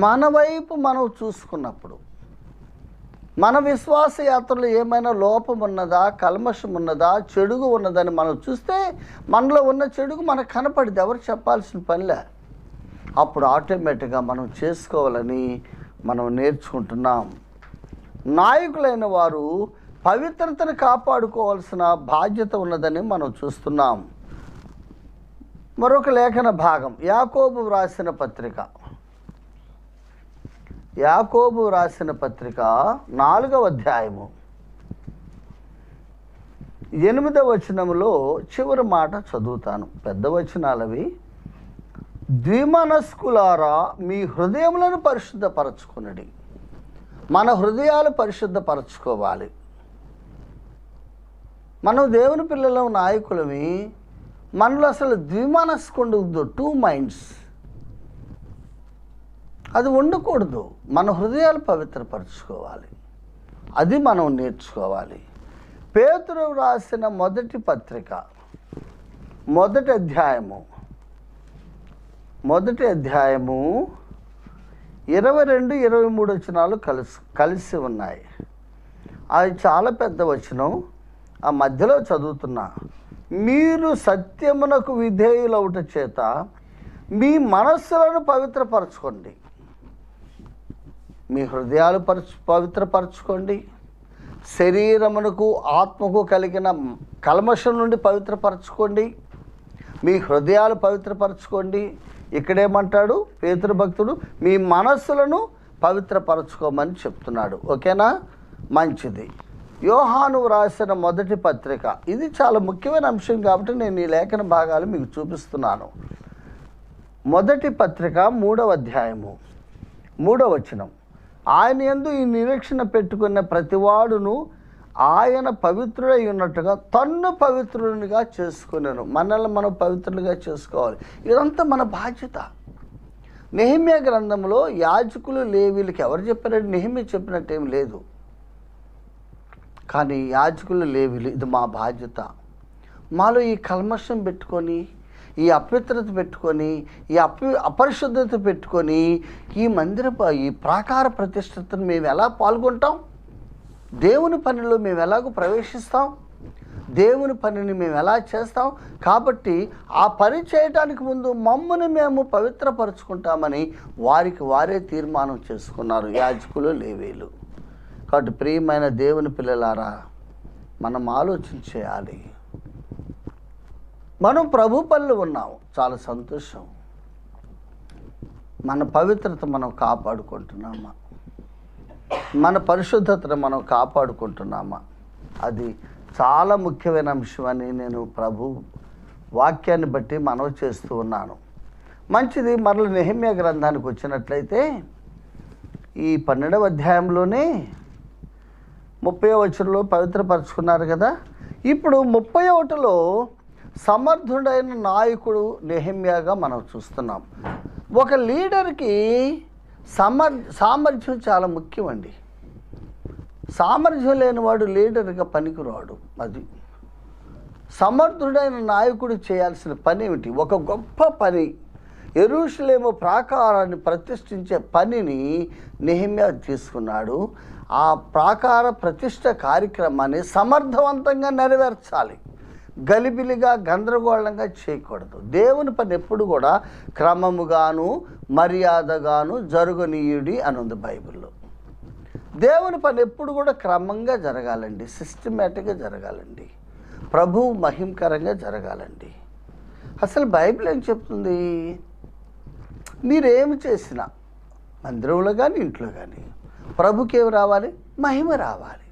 మన వైపు మనం చూసుకున్నప్పుడు. మన విశ్వాస యాత్రలో ఏమైనా లోపం ఉన్నదా, కల్మషం ఉన్నదా, చెడుగు ఉన్నదని మనం చూస్తే మనలో ఉన్న చెడుగు మనకు కనపడింది. ఎవరు చెప్పాల్సిన పనిలే. అప్పుడు ఆటోమేటిక్గా మనం చేసుకోవాలని మనం నేర్చుకుంటున్నాం. నాయకులైన వారు పవిత్రతను కాపాడుకోవాల్సిన బాధ్యత ఉన్నదని మనం చూస్తున్నాం. మరొక లేఖన భాగం యాకోబు రాసిన పత్రిక 4వ అధ్యాయము 8వ వచనములో చివరి మాట చదువుతాను. పెద్ద వచనాలవి. ద్విమనస్కులారా, మీ హృదయములను పరిశుద్ధపరచుకునడి. మన హృదయాలు పరిశుద్ధపరచుకోవాలి. మనం దేవుని పిల్లలం, నాయకులమి. మనలో అసలు ద్విమనస్కుండదు, 2 మైండ్స్. అది ఉండకూడదు. మన హృదయాలు పవిత్రపరచుకోవాలి. అది మనం నేర్చుకోవాలి. పేతురు రాసిన మొదటి పత్రిక 1వ అధ్యాయము 22, 23 వచనాలు కలిసి ఉన్నాయి. అది చాలా పెద్ద వచనం. ఆ మధ్యలో చదువుతున్నా. మీరు సత్యమునకు విధేయులవుట చేత మీ మనస్సులను పవిత్రపరచుకోండి. మీ హృదయాలు పవిత్రపరచుకోండి. శరీరమునకు ఆత్మకు కలిగిన కల్మషం నుండి పవిత్రపరచుకోండి. మీ హృదయాలు పవిత్రపరచుకోండి. ఇక్కడేమంటాడు పేతురు భక్తుడు? మీ మనస్సులను పవిత్రపరచుకోమని చెప్తున్నాడు. ఓకేనా? మంచిది. యోహాను రాసిన మొదటి పత్రిక, ఇది చాలా ముఖ్యమైన అంశం కాబట్టి నేను ఈ లేఖన భాగాలు మీకు చూపిస్తున్నాను. మొదటి పత్రిక 3వ అధ్యాయము 3వ వచనం. ఆయన యందు ఈ నిరీక్షణ పెట్టుకున్న ప్రతివాడును ఆయన పవిత్రుడై ఉన్నట్టుగా తన్ను పవిత్రునిగా చేసుకున్నాను. మనల్ని మనం పవిత్రులుగా చేసుకోవాలి. ఇదంతా మన బాధ్యత. నెహెమ్యా గ్రంథంలో యాజకులు లేవీలకి ఎవరు చెప్పారంటే నెహెమ్యా చెప్పినట్టు ఏం లేదు. కానీ యాజకులు లేవీలు, ఇది మా బాధ్యత. మాలో ఈ కల్మషం పెట్టుకొని, ఈ అపవిత్రత పెట్టుకొని, ఈ అపరిశుద్ధత పెట్టుకొని ఈ ఈ ప్రాకార ప్రతిష్టతను మేము ఎలా పాల్గొంటాం? దేవుని పనిలో మేము ఎలాగో ప్రవేశిస్తాం? దేవుని పనిని మేము ఎలా చేస్తాం? కాబట్టి ఆ పని చేయడానికి ముందు మమ్మల్ని మేము పవిత్రపరుచుకుంటామని వారే తీర్మానం చేసుకున్నారు, యాజకులు లేవీలు. కాబట్టి ప్రియమైన దేవుని పిల్లలారా, మనం ఆలోచించేయాలి. మనం ప్రభు పనులు ఉన్నాం, చాలా సంతోషం. మన పవిత్రత మనం కాపాడుకుంటున్నామా? మన పరిశుద్ధతను మనం కాపాడుకుంటున్నామా? అది చాలా ముఖ్యమైన అంశం అని నేను ప్రభు వాక్యాన్ని బట్టి మనవి చేస్తూ ఉన్నాను. మంచిది. మరల నెహెమ్యా గ్రంథానికి వచ్చినట్లయితే ఈ 12వ అధ్యాయంలోనే 30వ వచనంలో పవిత్రపరుచుకున్నారు కదా. ఇప్పుడు 31లో సమర్థుడైన నాయకుడు నెహెమ్యాగా మనం చూస్తున్నాం. ఒక లీడర్కి సామర్థ్యం చాలా ముఖ్యమండి. సామర్థ్యం లేనివాడు లీడర్గా పనికిరాడు. అది సమర్థుడైన నాయకుడు చేయాల్సిన పని ఏమిటి? ఒక గొప్ప పని, యెరూషలేము ప్రాకారాన్ని ప్రతిష్ఠించే పనిని నెహెమ్యా తీసుకున్నాడు. ఆ ప్రాకార ప్రతిష్ఠ కార్యక్రమాన్ని సమర్థవంతంగా నెరవేర్చాలి. గలిబిలిగా గందరగోళంగా చేయకూడదు. దేవుని పని ఎప్పుడు కూడా క్రమముగాను మర్యాదగాను జరగనీయుడి అని ఉంది బైబిల్లో. దేవుని పని ఎప్పుడు కూడా క్రమంగా జరగాలండి, సిస్టమేటిక్గా జరగాలండి, ప్రభువు మహిమకరంగా జరగాలండి. అసలు బైబిల్ ఏం చెప్తుంది? మీరేమి చేసినా మందిరంలో కానీ ఇంట్లో కానీ ప్రభుకి ఏమి రావాలి? మహిమ రావాలి.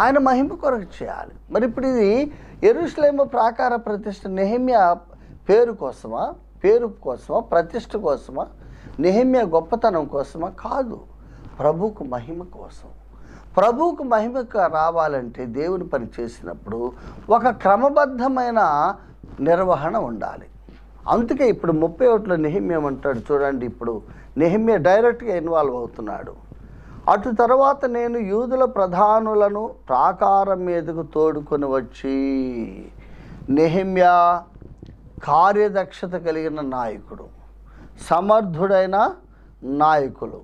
ఆయన మహిమ కొరకు చేయాలి. మరి ఇప్పుడు ఇది యెరూషలేము ప్రాకార ప్రతిష్ఠ నెహెమ్యా పేరు కోసమా, ప్రతిష్ఠ కోసమా, నెహెమ్యా గొప్పతనం కోసమా? కాదు, ప్రభువుకు మహిమ కోసం. ప్రభువుకు మహిమకు రావాలంటే దేవుని పని చేసినప్పుడు ఒక క్రమబద్ధమైన నిర్వహణ ఉండాలి. అందుకే ఇప్పుడు 31లో నెహెమ్యా అంటాడు చూడండి. ఇప్పుడు నెహెమ్యా డైరెక్ట్గా ఇన్వాల్వ్ అవుతున్నాడు. అటు తర్వాత నేను యూదుల ప్రధానులను ప్రాకారం మీదకు తోడుకొని వచ్చి. నెహెమ్యా కార్యదక్షత కలిగిన నాయకుడు, సమర్థుడైన నాయకులు.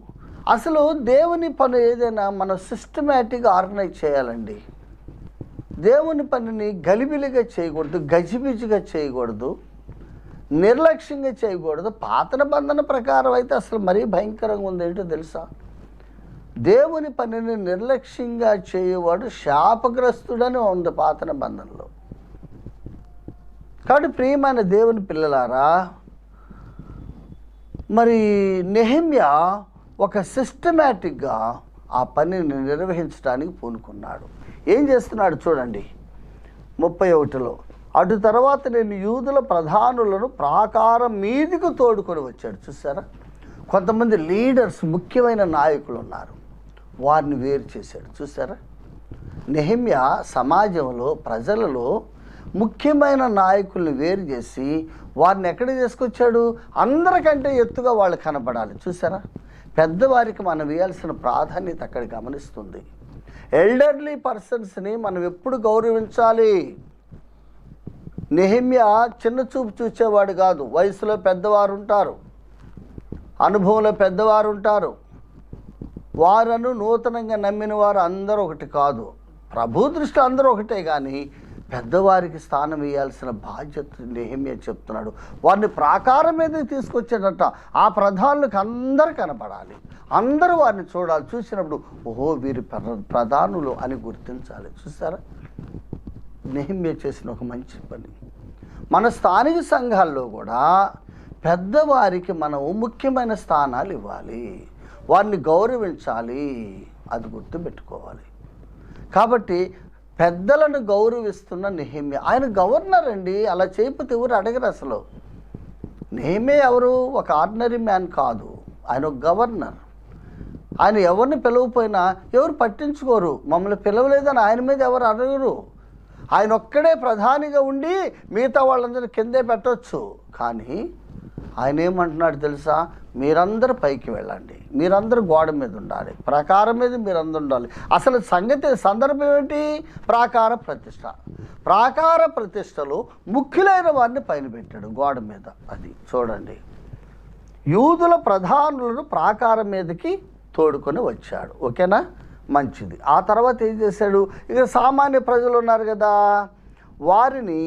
అసలు దేవుని పని ఏదైనా మనం సిస్టమేటిక్గా ఆర్గనైజ్ చేయాలండి. దేవుని పనిని గలిబిలిగా చేయకూడదు, గజిబిజిగా చేయకూడదు, నిర్లక్ష్యంగా చేయకూడదు. పాత నిబంధన ప్రకారం అయితే అసలు మరీ భయంకరంగా ఉంది. ఏంటో తెలుసా? దేవుని పనిని నిర్లక్ష్యంగా చేయవాడు శాపగ్రస్తుడని ఉంది పాత నిబంధనలో. కాబట్టి ప్రియమైన దేవుని పిల్లలారా, మరి నెహెమ్యా ఒక సిస్టమేటిక్గా ఆ పనిని నిర్వహించడానికి పూనుకున్నాడు. ఏం చేస్తున్నాడు చూడండి 31లో. అటు తర్వాత నేను యూదుల ప్రధానులను ప్రాకారం మీదికి తోడుకొని వచ్చాడు. చూసారా? కొంతమంది లీడర్స్, ముఖ్యమైన నాయకులు ఉన్నారు, వారిని వేరు చేశాడు. చూసారా? నెహెమ్యా సమాజంలో, ప్రజలలో ముఖ్యమైన నాయకుల్ని వేరు చేసి వారిని ఎక్కడికి తీసుకొచ్చాడు? అందరికంటే ఎత్తుగా వాళ్ళు కనపడాలి. చూసారా? పెద్దవారికి మనం ఇవ్వాల్సిన ప్రాధాన్యత అక్కడ గమనిస్తుంది. ఎల్డర్లీ పర్సన్స్ని మనం ఎప్పుడు గౌరవించాలి. నెహెమ్యా చిన్న చూపు చూసేవాడు కాదు. వయసులో పెద్దవారు ఉంటారు, అనుభవంలో పెద్దవారు ఉంటారు. వారను నూతనంగా నమ్మిన వారు అందరూ ఒకటి కాదు. ప్రభు దృష్టి అందరూ ఒకటే, కానీ పెద్దవారికి స్థానం ఇవ్వాల్సిన బాధ్యత నెహెమ్యా చెప్తున్నాడు. వారిని ప్రాకారం మీద తీసుకొచ్చేటట్ట ఆ ప్రధానులకు అందరూ కనపడాలి, అందరూ వారిని చూడాలి. చూసినప్పుడు ఓహో వీరి ప్రధానులు అని గుర్తించాలి. చూసారా? నెహెమ్యా చేసిన ఒక మంచి పని. మన స్థానిక సంఘాల్లో కూడా పెద్దవారికి మనం ముఖ్యమైన స్థానాలు ఇవ్వాలి, వారిని గౌరవించాలి, అది గుర్తుపెట్టుకోవాలి. కాబట్టి పెద్దలను గౌరవిస్తున్న నెహెమ్యా, ఆయన గవర్నర్ అండి. అలా చేయకపోతే ఎవరు అడగరు అసలు. నెహెమ్యా ఎవరు? ఒక ఆర్డినరీ మ్యాన్ కాదు, ఆయన ఒక గవర్నర్. ఆయన ఎవరిని పిలవపోయినా ఎవరు పట్టించుకోరు. మమ్మల్ని పిలవలేదని ఆయన మీద ఎవరు అడగరు. ఆయన ఒక్కడే ప్రధానిగా ఉండి మిగతా వాళ్ళందరూ కిందే పెట్టవచ్చు. కానీ ఆయన ఏమంటున్నాడు తెలుసా? మీరందరూ పైకి వెళ్ళండి, మీరందరూ గోడ మీద ఉండాలి, ప్రాకారం మీద మీరందరూ ఉండాలి. అసలు సందర్భం ఏంటి? ప్రాకార ప్రతిష్ట. ప్రాకార ప్రతిష్టలో ముఖ్యులైన వారిని పైన పెట్టాడు గోడ మీద. అది చూడండి. యూదుల ప్రధానులను ప్రాకారం మీదకి తోడుకొని వచ్చాడు. ఓకేనా? మంచిది. ఆ తర్వాత ఏం చేశాడు? ఇక సామాన్య ప్రజలు ఉన్నారు కదా, వారిని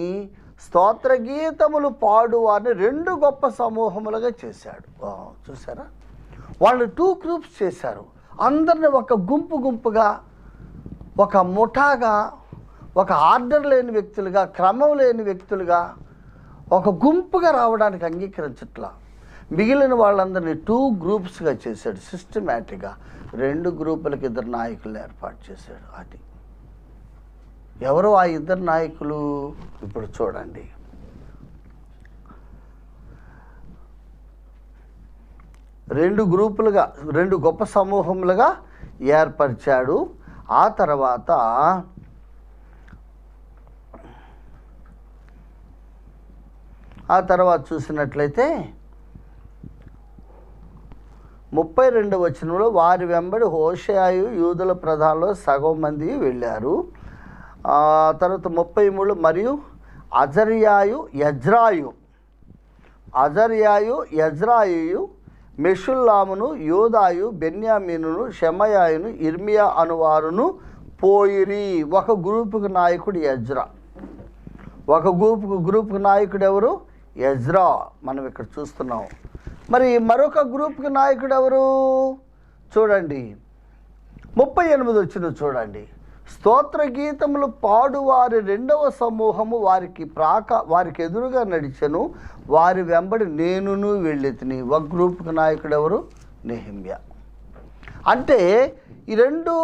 స్తోత్ర గీతములు పాడు వారిని 2 గొప్ప సమూహములుగా చేశాడు. చూసారా? వాళ్ళు 2 గ్రూప్స్ చేశారు. అందరిని ఒక గుంపుగా, ఒక ముఠాగా, ఒక ఆర్డర్ లేని వ్యక్తులుగా, క్రమం లేని వ్యక్తులుగా, ఒక గుంపుగా రావడానికి అంగీకరించట్లా. మిగిలిన వాళ్ళందరినీ 2 గ్రూప్స్గా చేశాడు. సిస్టమేటిక్గా 2 గ్రూపులకు 2 నాయకులను ఏర్పాటు చేశాడు. అది ఎవరు ఆ ఇద్దరు నాయకులు? ఇప్పుడు చూడండి. రెండు గ్రూపులుగా, రెండు గొప్ప సమూహములుగా ఏర్పరిచాడు. ఆ తర్వాత చూసినట్లయితే 32 వచనంలో, వారి వెంబడి హోషేయు యూదుల ప్రధానులో సగం మంది వెళ్ళారు. తర్వాత 33 మరియు అజర్యాయు యజ్రాయు మెషుల్లామును యోదాయు బెన్యామీనును షెమయాయును ఇర్మియా అనువారును పోయిరి. ఒక గ్రూపుకు నాయకుడు యజ్రా. ఒక గ్రూపుకు నాయకుడు ఎవరు? యజ్రా. మనం ఇక్కడ చూస్తున్నాం. మరి మరొక గ్రూప్కి నాయకుడు ఎవరు? చూడండి 38 వచ్చిన చూడండి. స్తోత్ర గీతములు పాడువారి రెండవ సమూహము వారికి ఎదురుగా నడిచెను, వారి వెంబడి నేనును వెళ్ళితిని. ఒక గ్రూప్కి నాయకుడు ఎవరు? నెహెమ్యా. అంటే ఈ రెండు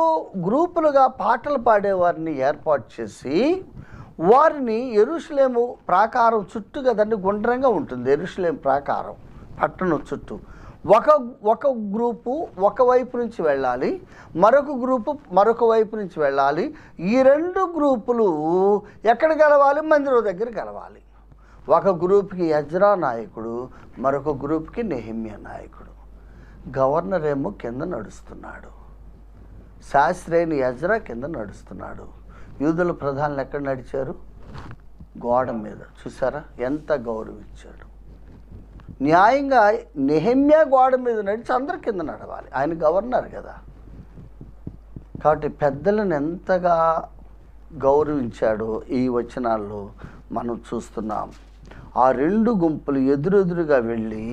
గ్రూపులుగా పాటలు పాడేవారిని ఏర్పాటు చేసి వారిని యెరూషలేము ప్రాకారం చుట్టూ కదండి, గుండ్రంగా ఉంటుంది యెరూషలేము ప్రాకారం పట్టణం చుట్టూ. ఒక గ్రూపు ఒకవైపు నుంచి వెళ్ళాలి, మరొక గ్రూపు మరొక వైపు నుంచి వెళ్ళాలి. ఈ రెండు గ్రూపులు ఎక్కడ కలవాలి? మందిరం దగ్గర కలవాలి. ఒక గ్రూప్కి యజ్రా నాయకుడు, మరొక గ్రూప్కి నెహెమ్యా నాయకుడు. గవర్నర్ ఏమో కింద నడుస్తున్నాడు, శాస్త్రి అయిన యజ్రా కింద నడుస్తున్నాడు. యూదుల ప్రధానులు ఎక్కడ నడిచారు? గోడ మీద. చూసారా ఎంత గౌరవించాడు. న్యాయంగా నెహెమ్యా గోడ మీద నడిచి అందరి కింద నడవాలి, ఆయన గవర్నర్ కదా. కాబట్టి పెద్దలను ఎంతగా గౌరవించాడో ఈ వచనాల్లో మనం చూస్తున్నాం. ఆ రెండు గుంపులు ఎదురెదురుగా వెళ్ళి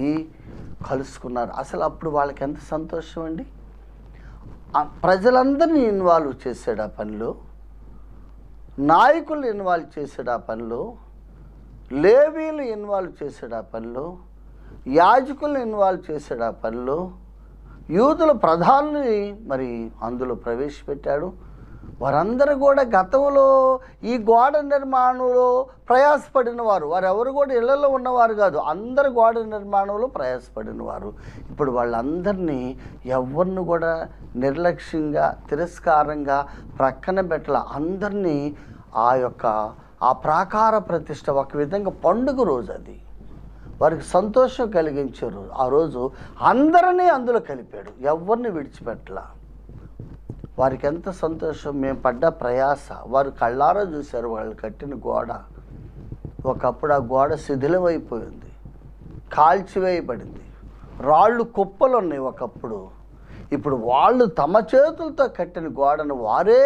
కలుసుకున్నారు. అసలు అప్పుడు వాళ్ళకి ఎంత సంతోషం అండి. ప్రజలందరినీ ఇన్వాల్వ్ చేశాడు ఆ పనిలో, నాయకులు ఇన్వాల్వ్ చేశాడు ఆ పనిలో, లేవీలు ఇన్వాల్వ్ చేశాడు ఆ పనిలో, యాజకులను ఇన్వాల్వ్ చేశాడు ఆ పనిలో, యూదుల ప్రధానుని మరి అందులో ప్రవేశపెట్టాడు. వారందరూ కూడా గతంలో ఈ గోడ నిర్మాణంలో ప్రయాసపడిన వారు ఎవరు కూడా ఇళ్లలో ఉన్నవారు కాదు, అందరు గోడ నిర్మాణంలో ప్రయాసపడిన వారు. ఇప్పుడు వాళ్ళందరినీ ఎవరిని కూడా నిర్లక్ష్యంగా తిరస్కారంగా ప్రక్కన పెట్టాల. అందరినీ ఆ ప్రాకార ప్రతిష్ట ఒక విధంగా పండుగ రోజు, అది వారికి సంతోషం కలిగించే రోజు. ఆ రోజు అందరినీ అందులో కలిపాడు, ఎవరిని విడిచిపెట్టలా. వారికి ఎంత సంతోషం. మేము పడ్డ ప్రయాస వారు కళ్ళారా చూశారు. వాళ్ళు కట్టిన గోడ ఒకప్పుడు ఆ గోడ శిథిలమైపోయింది, కాల్చివేయబడింది, రాళ్ళు కుప్పలు ఉన్నాయి ఒకప్పుడు. ఇప్పుడు వాళ్ళు తమ చేతులతో కట్టిన గోడను వారే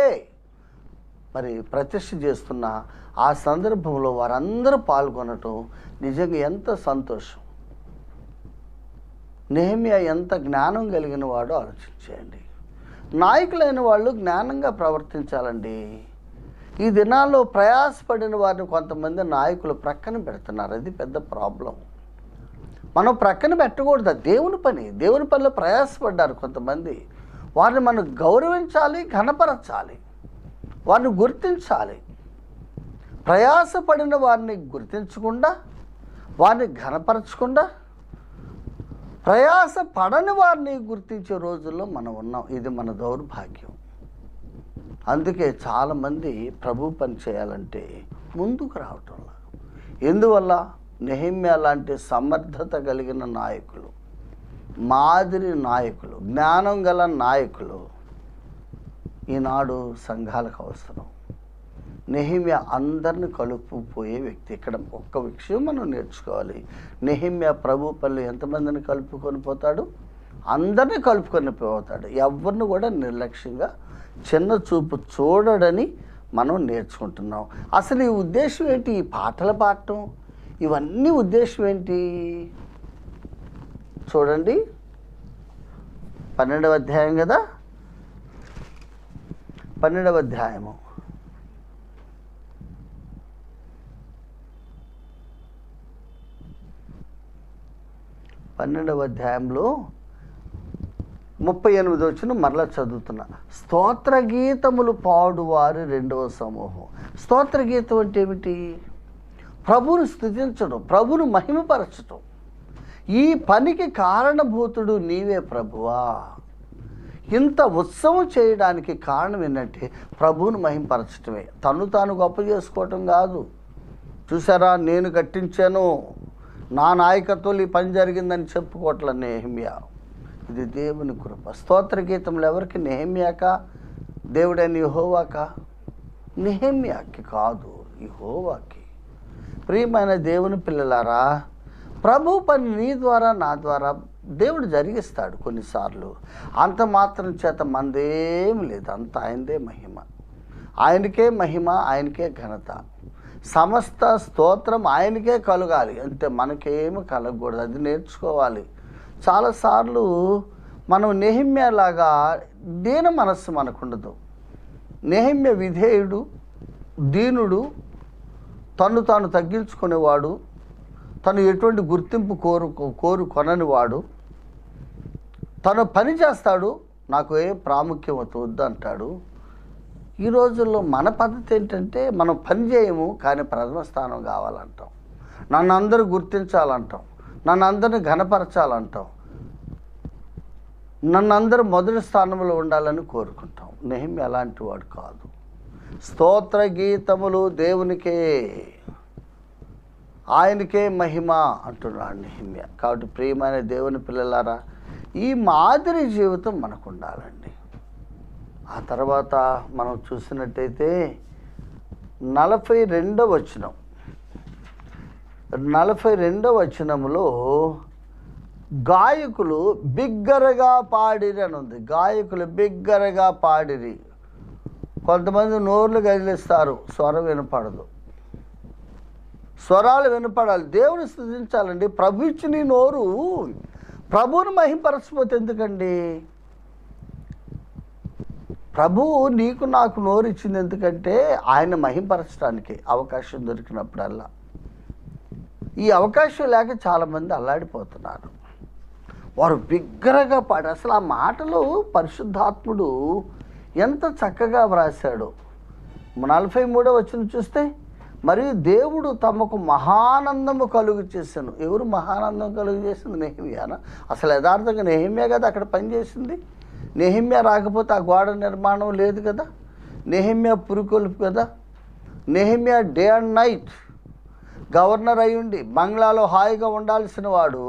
మరి ప్రతిష్ఠ చేస్తున్న ఆ సందర్భంలో వారందరూ పాల్గొనటం నిజంగా ఎంత సంతోషం. నెహెమ్యా ఎంత జ్ఞానం కలిగిన వాడో ఆలోచించేయండి. నాయకులైన వాళ్ళు జ్ఞానంగా ప్రవర్తించాలండి. ఈ దినాల్లో ప్రయాసపడిన వారిని కొంతమంది నాయకులు ప్రక్కన పెడుతున్నారు, అది పెద్ద ప్రాబ్లం. మనం ప్రక్కన పెట్టకూడదు, దేవుని పనిలో ప్రయాసపడ్డారు కొంతమంది. వారిని మనం గౌరవించాలి, ఘనపరచాలి, వారిని గుర్తించాలి. ప్రయాసపడిన వారిని గుర్తించకుండా, వారిని ఘనపరచకుండా, ప్రయాస పడని వారిని గుర్తించే రోజుల్లో మనం ఉన్నాం. ఇది మన దౌర్భాగ్యం. అందుకే చాలామంది ప్రభు పని చేయాలంటే ముందుకు రావటంలా. ఎందువల్ల? నెహెమ్యా లాంటి సమర్థత కలిగిన నాయకులు, మాదిరి నాయకులు, జ్ఞానం గల నాయకులు ఈనాడు సంఘాలకు అవసరం. నెహెమ్యా అందరిని కలుపుపోయే వ్యక్తి. ఇక్కడ ఒక్క విషయం మనం నేర్చుకోవాలి. నెహెమ్యా ప్రభు పనులు ఎంతమందిని కలుపుకొని పోతాడు? అందరినీ కలుపుకొని పోతాడు. ఎవరిని కూడా నిర్లక్ష్యంగా చిన్న చూపు చూడడని మనం నేర్చుకుంటున్నాం. అసలు ఈ ఉద్దేశం ఏంటి? ఈ పాటలు పాడటం ఇవన్నీ ఉద్దేశం ఏంటి? చూడండి 12వ అధ్యాయం కదా, 12వ అధ్యాయము 12వ అధ్యాయంలో 38 వచ్చిన మరలా చదువుతున్నా. స్తోత్ర గీతములు పాడువారి రెండవ సమూహం. స్తోత్ర గీతం అంటే ఏమిటి? ప్రభువును స్తుతించడం, ప్రభువును మహిమపరచడం. ఈ పనికి కారణభూతుడు నీవే ప్రభువా. ఇంత ఉత్సవం చేయడానికి కారణం ఏంటంటే ప్రభువును మహిమపరచటమే, తను తాను గొప్ప చేసుకోవటం కాదు. చూసారా, నేను కట్టించాను, నా నాయకత్వంలో ఈ పని జరిగిందని చెప్పుకోవట్లే నెహెమ్యా. ఇది దేవుని కృప. స్తోత్ర గీతములు ఎవరికి? నెహెమ్యాకా? దేవుడైన యెహోవాకా? నెహెమ్యాకి కాదు, యెహోవాకి. ప్రియమైన దేవుని పిల్లలారా, ప్రభు పని నీ ద్వారా నా ద్వారా దేవుడు జరిగిస్తాడు కొన్నిసార్లు. అంత మాత్రం చేత మందేం లేదు, అంత ఆయనదే మహిమ. ఆయనకే మహిమ, ఆయనకే ఘనత. సమస్త స్తోత్రం ఆయనకే కలగాలి, అంతే, మనకేమి కలగకూడదు. అది నేర్చుకోవాలి. చాలాసార్లు మనం నెహెమ్యాలాగా దీన మనస్సు మనకుండదు. నెహెమ్యా విధేయుడు, దీనుడు, తను తాను తగ్గించుకునేవాడు, తను ఎటువంటి గుర్తింపు కోరుకొననివాడు. తను పని చేస్తాడు, నాకు ఏ ప్రాముఖ్యం వద్దు అంటాడు. ఈ రోజుల్లో మన పద్ధతి ఏంటంటే, మనం పని చేయము కానీ ప్రథమ స్థానం కావాలంటాం, నన్ను అందరూ గుర్తించాలంటాం, నన్ను అందరిని ఘనపరచాలంటాం, నన్ను అందరూ మొదటి స్థానంలో ఉండాలని కోరుకుంటాం. నెహెమ్యా అలాంటి వాడు కాదు. స్తోత్ర గీతములు దేవునికే, ఆయనకే మహిమ అంటున్నాడు నెహెమ్యా. కాబట్టి ప్రియమైన దేవుని పిల్లలారా, ఈ మాదిరి జీవితం మనకు ఉండాలండి. ఆ తర్వాత మనం చూసినట్టయితే 42వ వచనం, 42వ వచనంలో గాయకులు బిగ్గరగా పాడిరి అని ఉంది. గాయకులు బిగ్గరగా పాడిరి. కొంతమంది నోర్లు కదిలిస్తారు, స్వరం వినపడదు. స్వరాలు వినపడాలి, దేవుని స్తుతించాలండి. ప్రభు ఇచ్చిన నోరు ప్రభువును మహింపరచకపోతే ఎందుకండి? ప్రభువు నీకు నాకు నోరు ఇచ్చింది ఎందుకంటే ఆయన మహింపరచడానికి అవకాశం దొరికినప్పుడల్లా. ఈ అవకాశం లేక చాలామంది అల్లాడిపోతున్నారు. వారు బిగ్గరగా పాడి, అసలు ఆ మాటలు పరిశుద్ధాత్ముడు ఎంత చక్కగా వ్రాశాడు. 43వ వచనం చూస్తే, మరియు దేవుడు తమకు మహానందము కలుగు చేశాను. ఎవరు మహానందం కలుగు చేసింది? నెహెమ్యానా? అసలు యథార్థంగా నెహెమ్యా కదా అక్కడ పనిచేసింది. నెహెమ్యా రాకపోతే ఆ గోడ నిర్మాణం లేదు కదా. నెహెమ్యా పురుకొల్పు కదా. Nehemiah day and night governor అయ్యుండి బంగ్లాలో హాయిగా ఉండాల్సిన వాడు,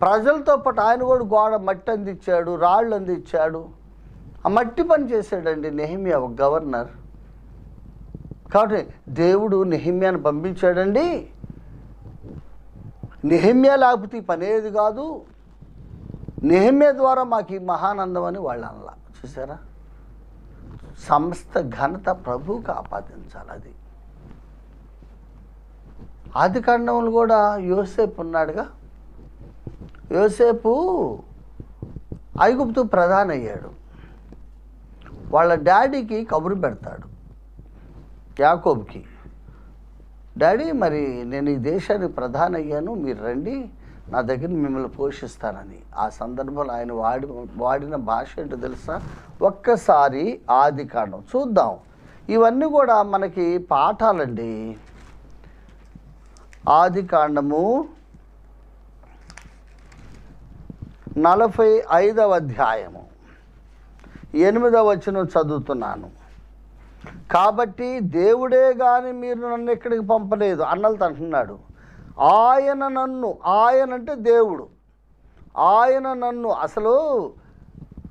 ప్రజలతో పాటు ఆయన కూడా గోడ మట్టి అందించాడు, రాళ్ళు అందించాడు, ఆ మట్టి పని చేశాడండి నెహెమ్యా ఒక గవర్నర్. కాబట్టి దేవుడు నెహెమ్యాను పంపించాడండి. నెహెమ్యా లేకపోతే ఈ పనేది కాదు, నెహెమ్యా ద్వారా మాకు ఈ మహానందం అని వాళ్ళు అనలా. చూసారా, సమస్త ఘనత ప్రభువుకి ఆపాదించాలి. అది ఆదికాండంలో కూడా యోసేపు ఉన్నాడుగా. యోసేపు ఐగుప్తు ప్రధాని అయ్యాడు. వాళ్ళ డాడీకి కబురు పెడతాడు, యాకోబుకి, డాడీ మరి నేను ఈ దేశానికి ప్రధాని అయ్యాను, మీరు రండి, నా దగ్గర మిమ్మల్ని పోషిస్తానని. ఆ సందర్భంలో ఆయన వాడిన భాష ఏంటో తెలుసా? ఒక్కసారి ఆదికాండం చూద్దాం. ఇవన్నీ కూడా మనకి పాఠాలండి. ఆదికాండము 45వ అధ్యాయము 8వ వచనం చదువుతున్నాను. కాబట్టి దేవుడే కానీ మీరు నన్ను ఎక్కడికి పంపలేదు అన్నలతో అంటున్నాడు. ఆయన నన్ను, ఆయన అంటే దేవుడు, ఆయన నన్ను, అసలు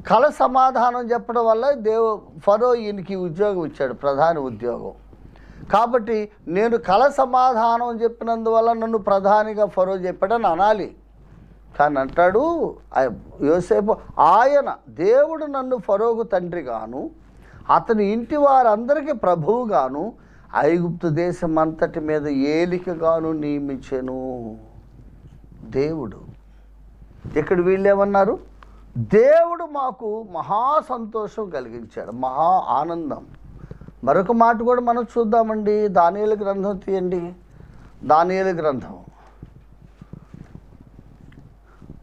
కల సమాధానం చెప్పడం వల్ల ఫరో ఈయనకి ఉద్యోగం ఇచ్చాడు, ప్రధాని ఉద్యోగం. కాబట్టి నేను కల సమాధానం చెప్పినందువల్ల నన్ను ప్రధానిగా ఫరో చెప్పాడని అనాలి. కానీ అంటాడు యోసేపు, ఆయన దేవుడు నన్ను ఫరోకు తండ్రిగాను అతని ఇంటి వారందరికీ ప్రభువుగాను ఐగుప్తు దేశం అంతటి మీద ఏలికగాను నియమించెను. దేవుడు. ఇక్కడ వీళ్ళేమన్నారు? దేవుడు మాకు మహా సంతోషం కలిగించాడు, మహా ఆనందం. మరొక మాట కూడా మనం చూద్దామండి. దానియేలు గ్రంథం తీయండి. దానియేలు గ్రంథం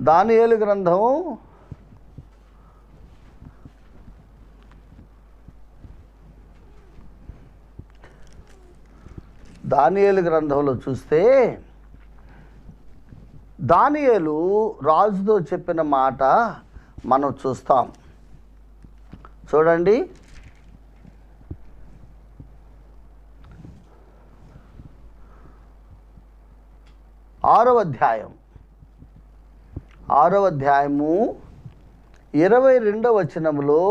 3వ దానియేలు గ్రంథంలో చూస్తే దానియేలు రాజుతో చెప్పిన మాట మనం చూస్తాం. చూడండి, 6వ అధ్యాయము 22వ వచనములో,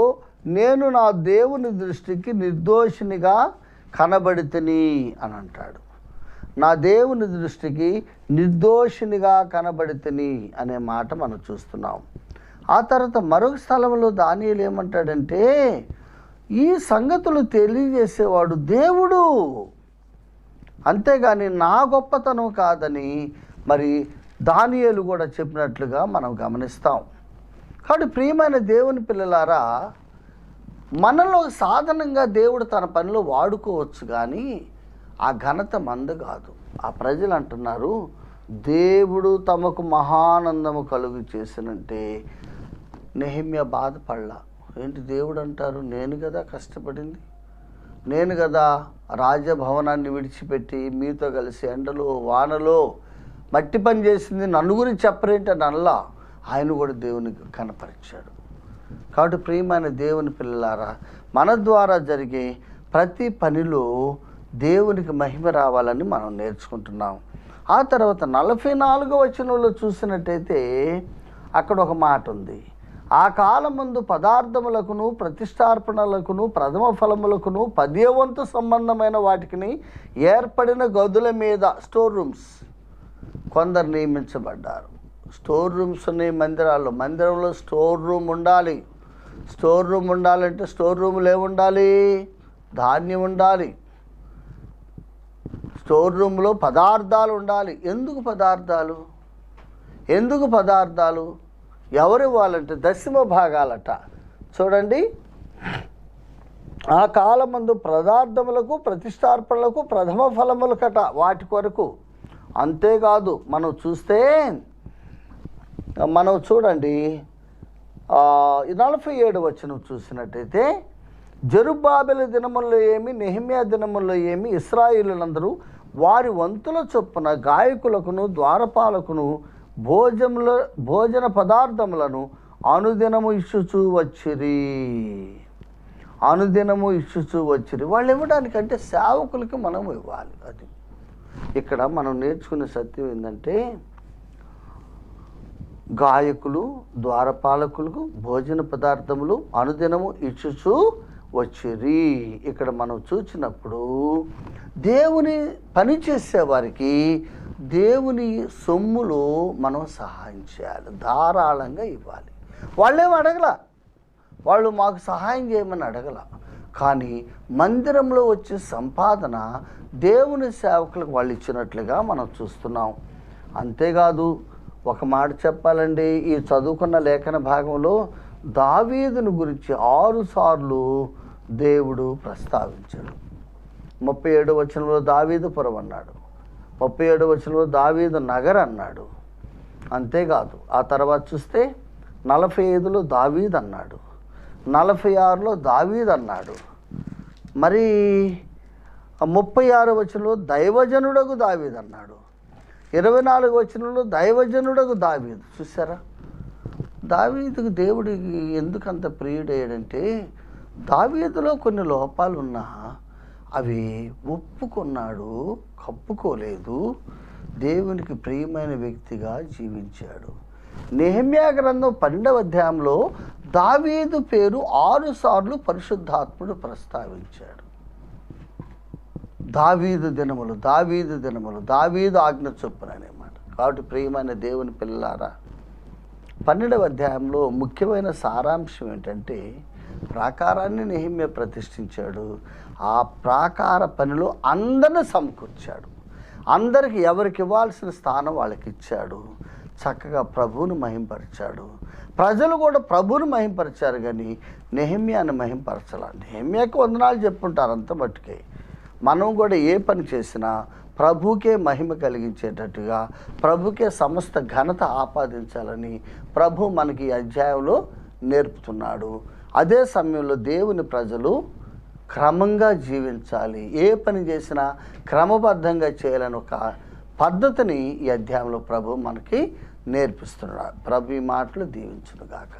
నేను నా దేవుని దృష్టికి నిర్దోషినిగా కనబడితిని అని అంటాడు. నా దేవుని దృష్టికి నిర్దోషినిగా కనబడితిని అనే మాట మనం చూస్తున్నాం. ఆ తర్వాత మరొక స్థలంలో దానియేలు ఏమంటాడంటే, ఈ సంగతులు తెలియజేసేవాడు దేవుడు, అంతేగాని నా గొప్పతనం కాదని మరి దానియేలు కూడా చెప్పినట్లుగా మనం గమనిస్తాం. కాబట్టి ప్రియమైన దేవుని పిల్లలారా, మనలో సాధనంగా దేవుడు తన పనిలో వాడుకోవచ్చు, కానీ ఆ ఘనత మందు కాదు. ఆ ప్రజలు అంటున్నారు, దేవుడు తమకు మహానందము కలుగు చేసినంటే నెహెమ్యా బాధపడలా. ఏంటి దేవుడు అంటారు, నేను కదా కష్టపడింది, నేను కదా రాజభవనాన్ని విడిచిపెట్టి మీతో కలిసి ఎండలో వానలో మట్టి పని చేసింది, నన్ను గురించి చెప్పరేంటి అని అల్లా ఆయన కూడా దేవునికి కనపరిచాడు. కాబట్టి ప్రియమైన దేవుని పిల్లలారా, మన ద్వారా జరిగే ప్రతి పనిలో దేవునికి మహిమ రావాలని మనం నేర్చుకుంటున్నాం. ఆ తర్వాత 44వ వచనంలో చూసినట్టయితే అక్కడ ఒక మాట ఉంది. ఆ కాలమందు పదార్థములకును ప్రతిష్టార్పణలకును ప్రథమ ఫలములకును 10వ వంతు సంబంధమైన వాటికి ఏర్పడిన గదుల మీద స్టోర్ రూమ్స్ కొందరు నియమించబడ్డారు. స్టోర్ రూమ్స్ ఉన్నాయి మందిరంలో స్టోర్ రూమ్ ఉండాలి. స్టోర్ రూమ్ ఉండాలంటే స్టోర్ రూమ్లో ఏముండాలి, ధాన్యం ఉండాలి. స్టోర్ రూమ్లో పదార్థాలు ఉండాలి. ఎందుకు పదార్థాలు ఎవరు ఇవ్వాలంటే దశమ భాగాలట. చూడండి, ఆ కాలమందు పదార్థములకు ప్రతిష్టార్పణలకు ప్రథమ ఫలములకట, వాటి కొరకు. అంతేకాదు మనం చూడండి 47వ వచనం చూసినట్టయితే, జెరుబ్బాబెలు దినముల్లో ఏమి నెహెమ్యా దినముల్లో ఏమి ఇశ్రాయేలులందరూ వారి వంతుల చొప్పున గాయకులకును ద్వారపాలకును భోజన పదార్థములను అనుదినము ఇచ్చుచూ వచ్చిరి. వాళ్ళు ఇవ్వడానికంటే సేవకులకి మనం ఇవ్వాలి. అది ఇక్కడ మనం నేర్చుకునే సత్యం ఏంటంటే, గాయకులు ద్వారపాలకులకు భోజన పదార్థములు అనుదినము ఇచ్చుచూ వచ్చిరి. ఇక్కడ మనం చూసినప్పుడు దేవుని పని చేసేవారికి దేవుని సొమ్ములో మనం సహాయం చేయాలి, ధారాళంగా ఇవ్వాలి. వాళ్ళేం అడగల, వాళ్ళు మాకు సహాయం చేయమని అడగల, కానీ మందిరంలో వచ్చే సంపాదన దేవుని సేవకులకు వాళ్ళు ఇచ్చినట్లుగా మనం చూస్తున్నాం. అంతేకాదు, ఒక మాట చెప్పాలండి, ఈ చదువుకున్న లేఖన భాగంలో దావీదుని గురించి 6 సార్లు దేవుడు ప్రస్తావించాడు. 37వ వచనంలో దావీదుపురం అన్నాడు, 37వ వచనంలో దావీదు నగర్ అన్నాడు. అంతేకాదు, ఆ తర్వాత చూస్తే 45లో దావీదు అన్నాడు, 46లో దావీదు అన్నాడు, మరి 36వ వచనంలో దైవజనుడగు దావీదు అన్నాడు, 24వ వచనంలో దైవజనుడగు దావీదు. చూసారా, దావీదుకు దేవుడికి ఎందుకంత ప్రియుడయ్యాడంటే, దావీదులో కొన్ని లోపాలు ఉన్నా అవి ఒప్పుకున్నాడు, కప్పుకోలేదు, దేవునికి ప్రియమైన వ్యక్తిగా జీవించాడు. నెహెమ్యా గ్రంథం 12వ అధ్యాయంలో దావీదు పేరు 6 సార్లు పరిశుద్ధాత్ముడు ప్రస్తావించాడు. దావీదు దినములు, దావీదు ఆజ్ఞ చొప్పున అనేమాట. కాబట్టి ప్రియమైన దేవుని పిల్లలారా, 12వ అధ్యాయంలో ముఖ్యమైన సారాంశం ఏంటంటే, ప్రాకారాన్ని నెహెమ్యా ప్రతిష్ఠించాడు. ఆ ప్రాకార పనిలో అందరిని సమకూర్చాడు, అందరికి ఎవరికి ఇవ్వాల్సిన స్థానం వాళ్ళకి ఇచ్చాడు. చక్కగా ప్రభువును మహింపరిచాడు. ప్రజలు కూడా ప్రభువును మహింపరిచారు, కానీ నెహెమ్యాను మహింపరచాలి. నెహెమ్యాకి వందనాలు చెప్పుంటారు అంత మట్టుకే. మనం కూడా ఏ పని చేసినా ప్రభుకే మహిమ కలిగించేటట్టుగా, ప్రభుకే సమస్త ఘనత ఆపాదించాలని ప్రభు మనకి ఈ అధ్యాయంలో నేర్పుతున్నాడు. అదే సమయంలో దేవుని ప్రజలు క్రమంగా జీవించాలి, ఏ పని చేసినా క్రమబద్ధంగా చేయాలని ఒక పద్ధతిని ఈ అధ్యాయంలో ప్రభు మనకి నేర్పిస్తున్నాడు. ప్రభు ఈ మాటలు దీవించునుగాక.